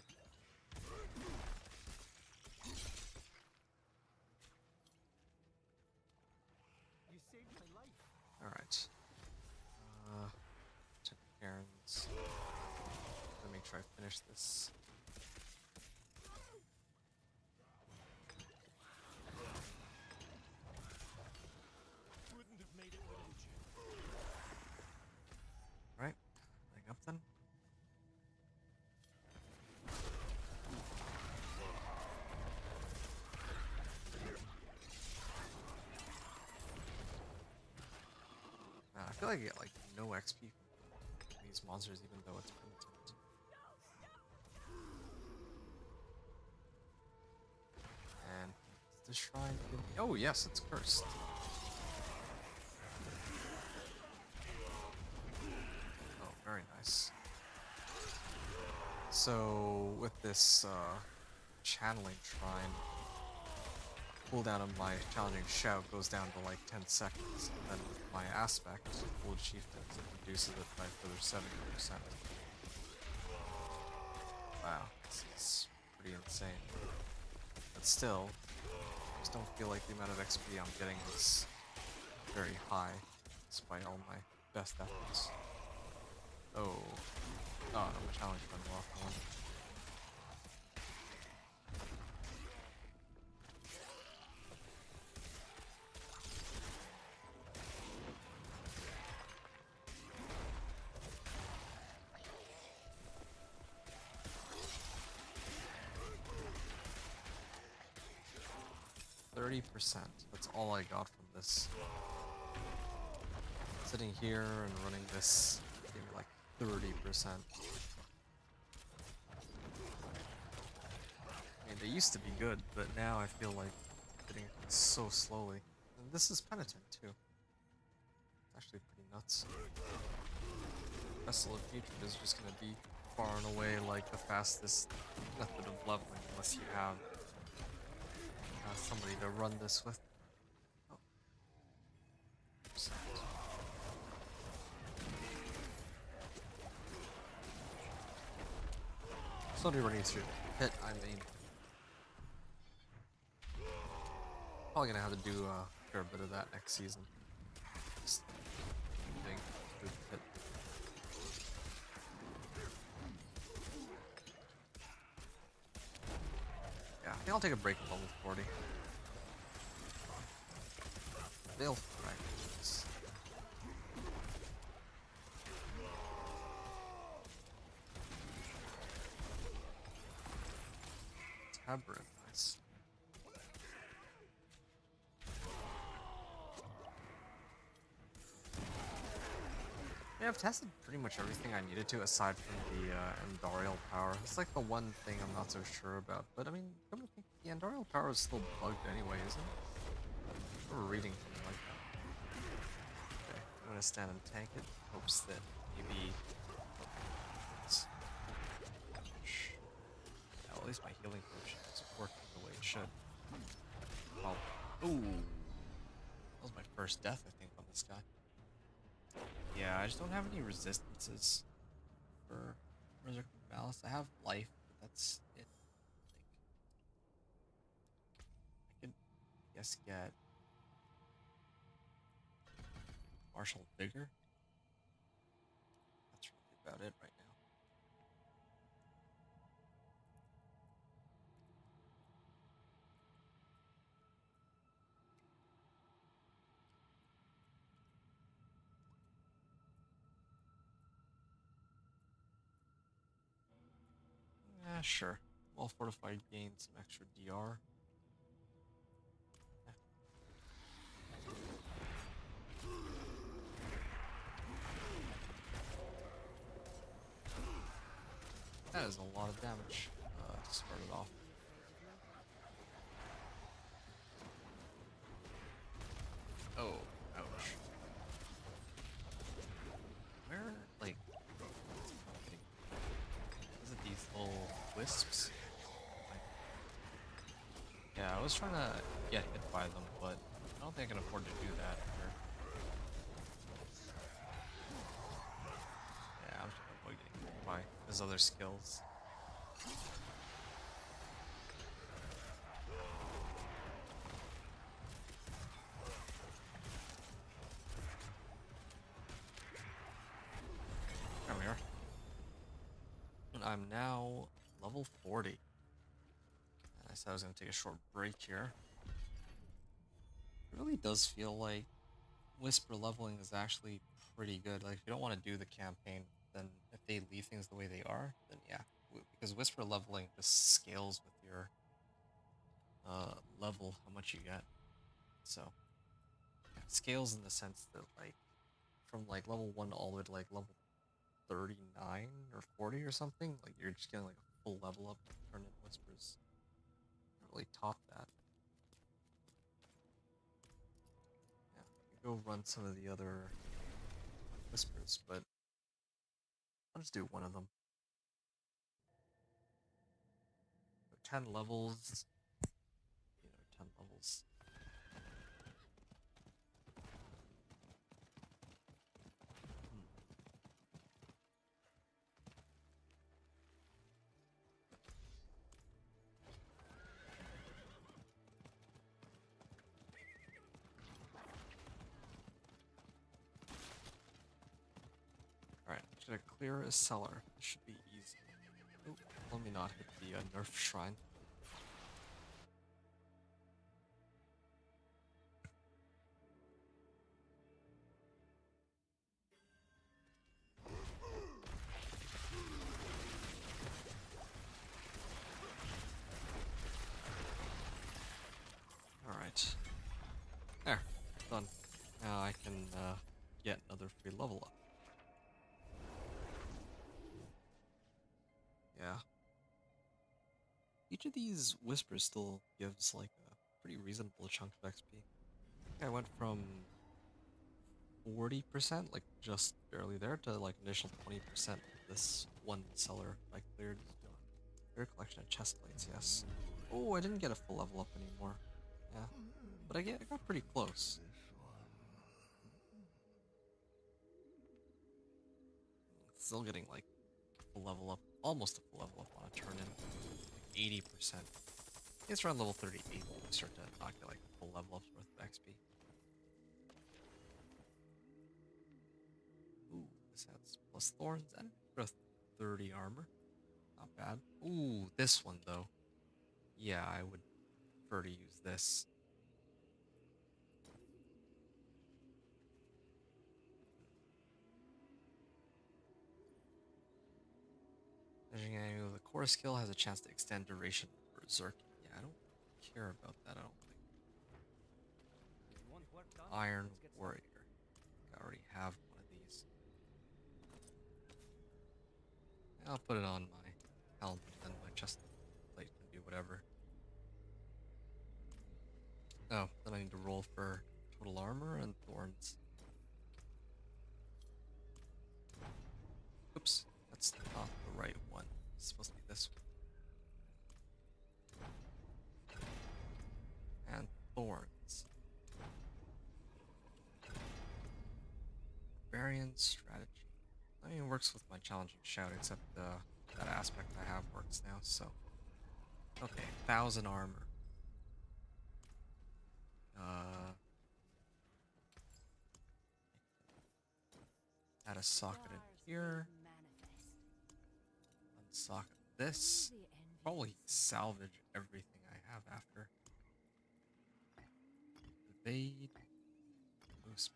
You saved my life. Alright. Check Karen's. Let me make sure I finish this. Wouldn't have made it without you. Right, getting up then. feel like I get like no XP from these monsters, even though it's penitent. And is the shrine give me? Oh yes, it's cursed. Oh, very nice. So with this channeling shrine, cooldown of my challenging shout goes down to like 10 seconds, and then with my aspect, Old Chieftains, it reduces it by further 70%. Wow, this is pretty insane. But still, I just don't feel like the amount of XP I'm getting is very high, despite all my best efforts. Oh, no, my challenge went off one. 30%. That's all I got from this. Sitting here and running this gave me like 30%. I mean, they used to be good, but now I feel like getting it so slowly. And this is penitent too. It's actually pretty nuts. Vessel of Hatred is just gonna be far and away like the fastest method of leveling, unless you have somebody to run this with. Oh. Somebody running through the pit, I mean. Probably gonna have to do a fair bit of that next season. Just moving through the pit. Yeah, I think I'll take a break at level 40. Veil fragments. Tabard, nice. Yeah, I've tested pretty much everything I needed to aside from the Andariel power. It's like the one thing I'm not so sure about. But I mean, come to think, the Andariel power is still bugged anyway, isn't it? I remember reading something like that. Okay, I'm gonna stand and tank it. Hopes that maybe. Yeah, well, at least my healing potion is working the way it should. Oh, ooh, that was my first death, I think, on this guy. Yeah, I just don't have any resistances for Berserker Malice. I have life, but that's it. Like, I could, I guess, get Martial Vigor. That's really about it right now. Yeah, sure. Well fortified gains some extra DR. That is a lot of damage to start it off. Oh, ouch. Where, like, is it these little wisps? Yeah, I was trying to get hit by them, but I don't think I can afford to do that here. Yeah, I'm just gonna avoid getting hit by his other skills. There we are. And I'm now level 40. I said I was going to take a short break here. It really does feel like Whisper leveling is actually pretty good. Like, if you don't want to do the campaign, then if they leave things the way they are, then yeah. Because Whisper leveling just scales with your level, how much you get. So, yeah, scales in the sense that, like, from like level 1 all the way to like level 39 or 40 or something. Like you're just getting like a full level up to turn in whispers. Can't really top that. Yeah, I could go run some of the other whispers, but I'll just do one of them. 10 levels, 10 levels. Alright, just gotta clear a cellar. This should be easy. Oh, let me not hit the nerf shrine. Alright. There. Done. Now I can get another free level up. Yeah. Each of these whispers still gives like a pretty reasonable chunk of XP. I went from 40%, like just barely there, to like additional 20% this one cellar I cleared. Clear collection of chest plates, yes. Oh, I didn't get a full level up anymore. Yeah. But I got pretty close. Still getting like a full level up, almost a full level up on a turn in. Like 80%. It's around level 38 when you start to not get like a full level up's worth of XP. Ooh, this has plus thorns and extra 30 armor. Not bad. Ooh, this one though. Yeah, I would prefer to use this. Measuring an enemy with a core skill has a chance to extend duration of berserking. Yeah, I don't care about that, I don't think. You want work done? Iron Let's get Warrior. I already have one of these. I'll put it on my helmet, and my chest plate can do whatever. Oh, then I need to roll for total armor and thorns. Oops, that's not the right one. It's supposed to be this one. And thorns. Barbarian strategy. I mean, it works with my challenging shout, except that aspect I have works now, so. Okay, 1,000 armor. Add a socket in here. Unsocket this. Probably salvage everything I have after. Evade. Boost.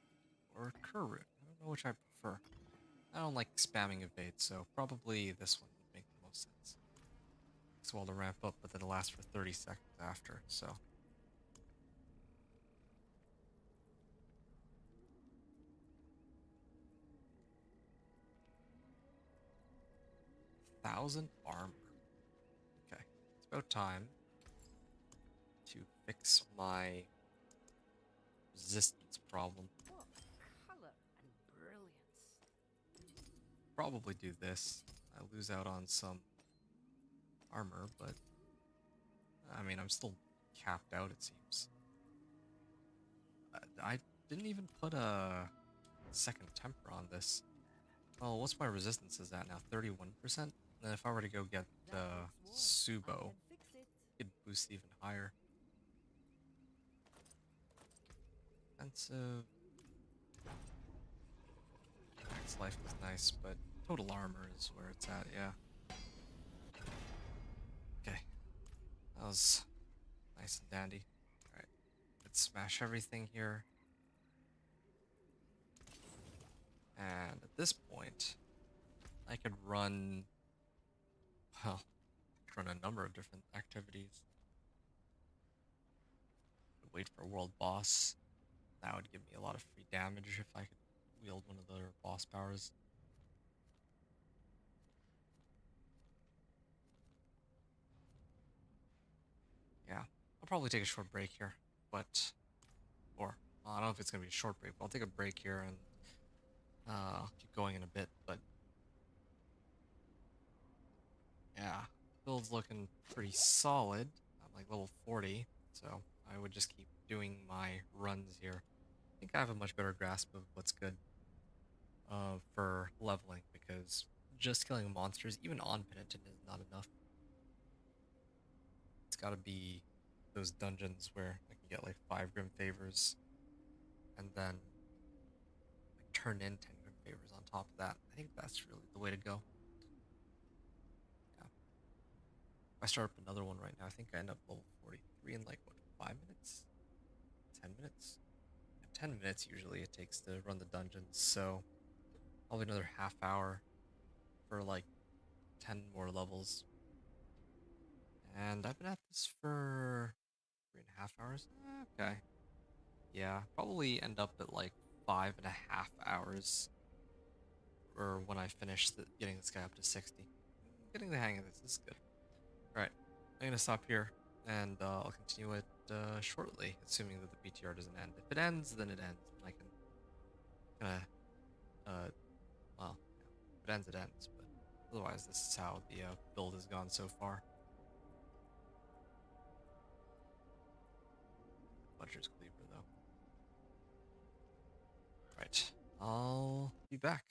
Or Current. I don't know which I prefer. I don't like spamming evade, so probably this one would make the most sense. Takes a while to ramp up, but then it lasts for 30 seconds after, so. Thousand armor. Okay, it's about time to fix my resistance problem. What color and brilliance. Probably do this. I lose out on some armor, but I mean, I'm still capped out, it seems. I didn't even put a second temper on this. Well, what's my resistance is at now? 31%? Then if I were to go get Subo, it could boost even higher. Expensive. Max life is nice, but total armor is where it's at, yeah. Okay. That was nice and dandy. Alright. Let's smash everything here. And at this point, I could run, well, run a number of different activities. Wait for a world boss. That would give me a lot of free damage if I could wield one of their boss powers. Yeah, I'll probably take a short break here, but or well, I don't know if it's gonna be a short break, but I'll take a break here and keep going in a bit. But yeah, build's looking pretty solid. I'm like level 40, so I would just keep doing my runs here. I think I have a much better grasp of what's good for leveling because just killing monsters, even on Penitent, is not enough. It's got to be those dungeons where I can get like 5 Grim Favors and then like turn in 10 Grim Favors on top of that. I think that's really the way to go. Yeah. If I start up another one right now, I think I end up level 43 in like what, 5 minutes? 10 minutes? 10 minutes usually it takes to run the dungeons, so probably another half hour for like 10 more levels. And I've been at this for 3.5 hours. Okay. Yeah, probably end up at like 5.5 hours or when I finish getting this guy up to 60. Getting the hang of this is good. Alright, I'm gonna stop here and I'll continue it shortly, assuming that the PTR doesn't end. If it ends, then it ends. And I can kind of, well, yeah, if it ends, it ends. But otherwise, this is how the build has gone so far. Butcher's Cleaver, though. Right, I'll be back.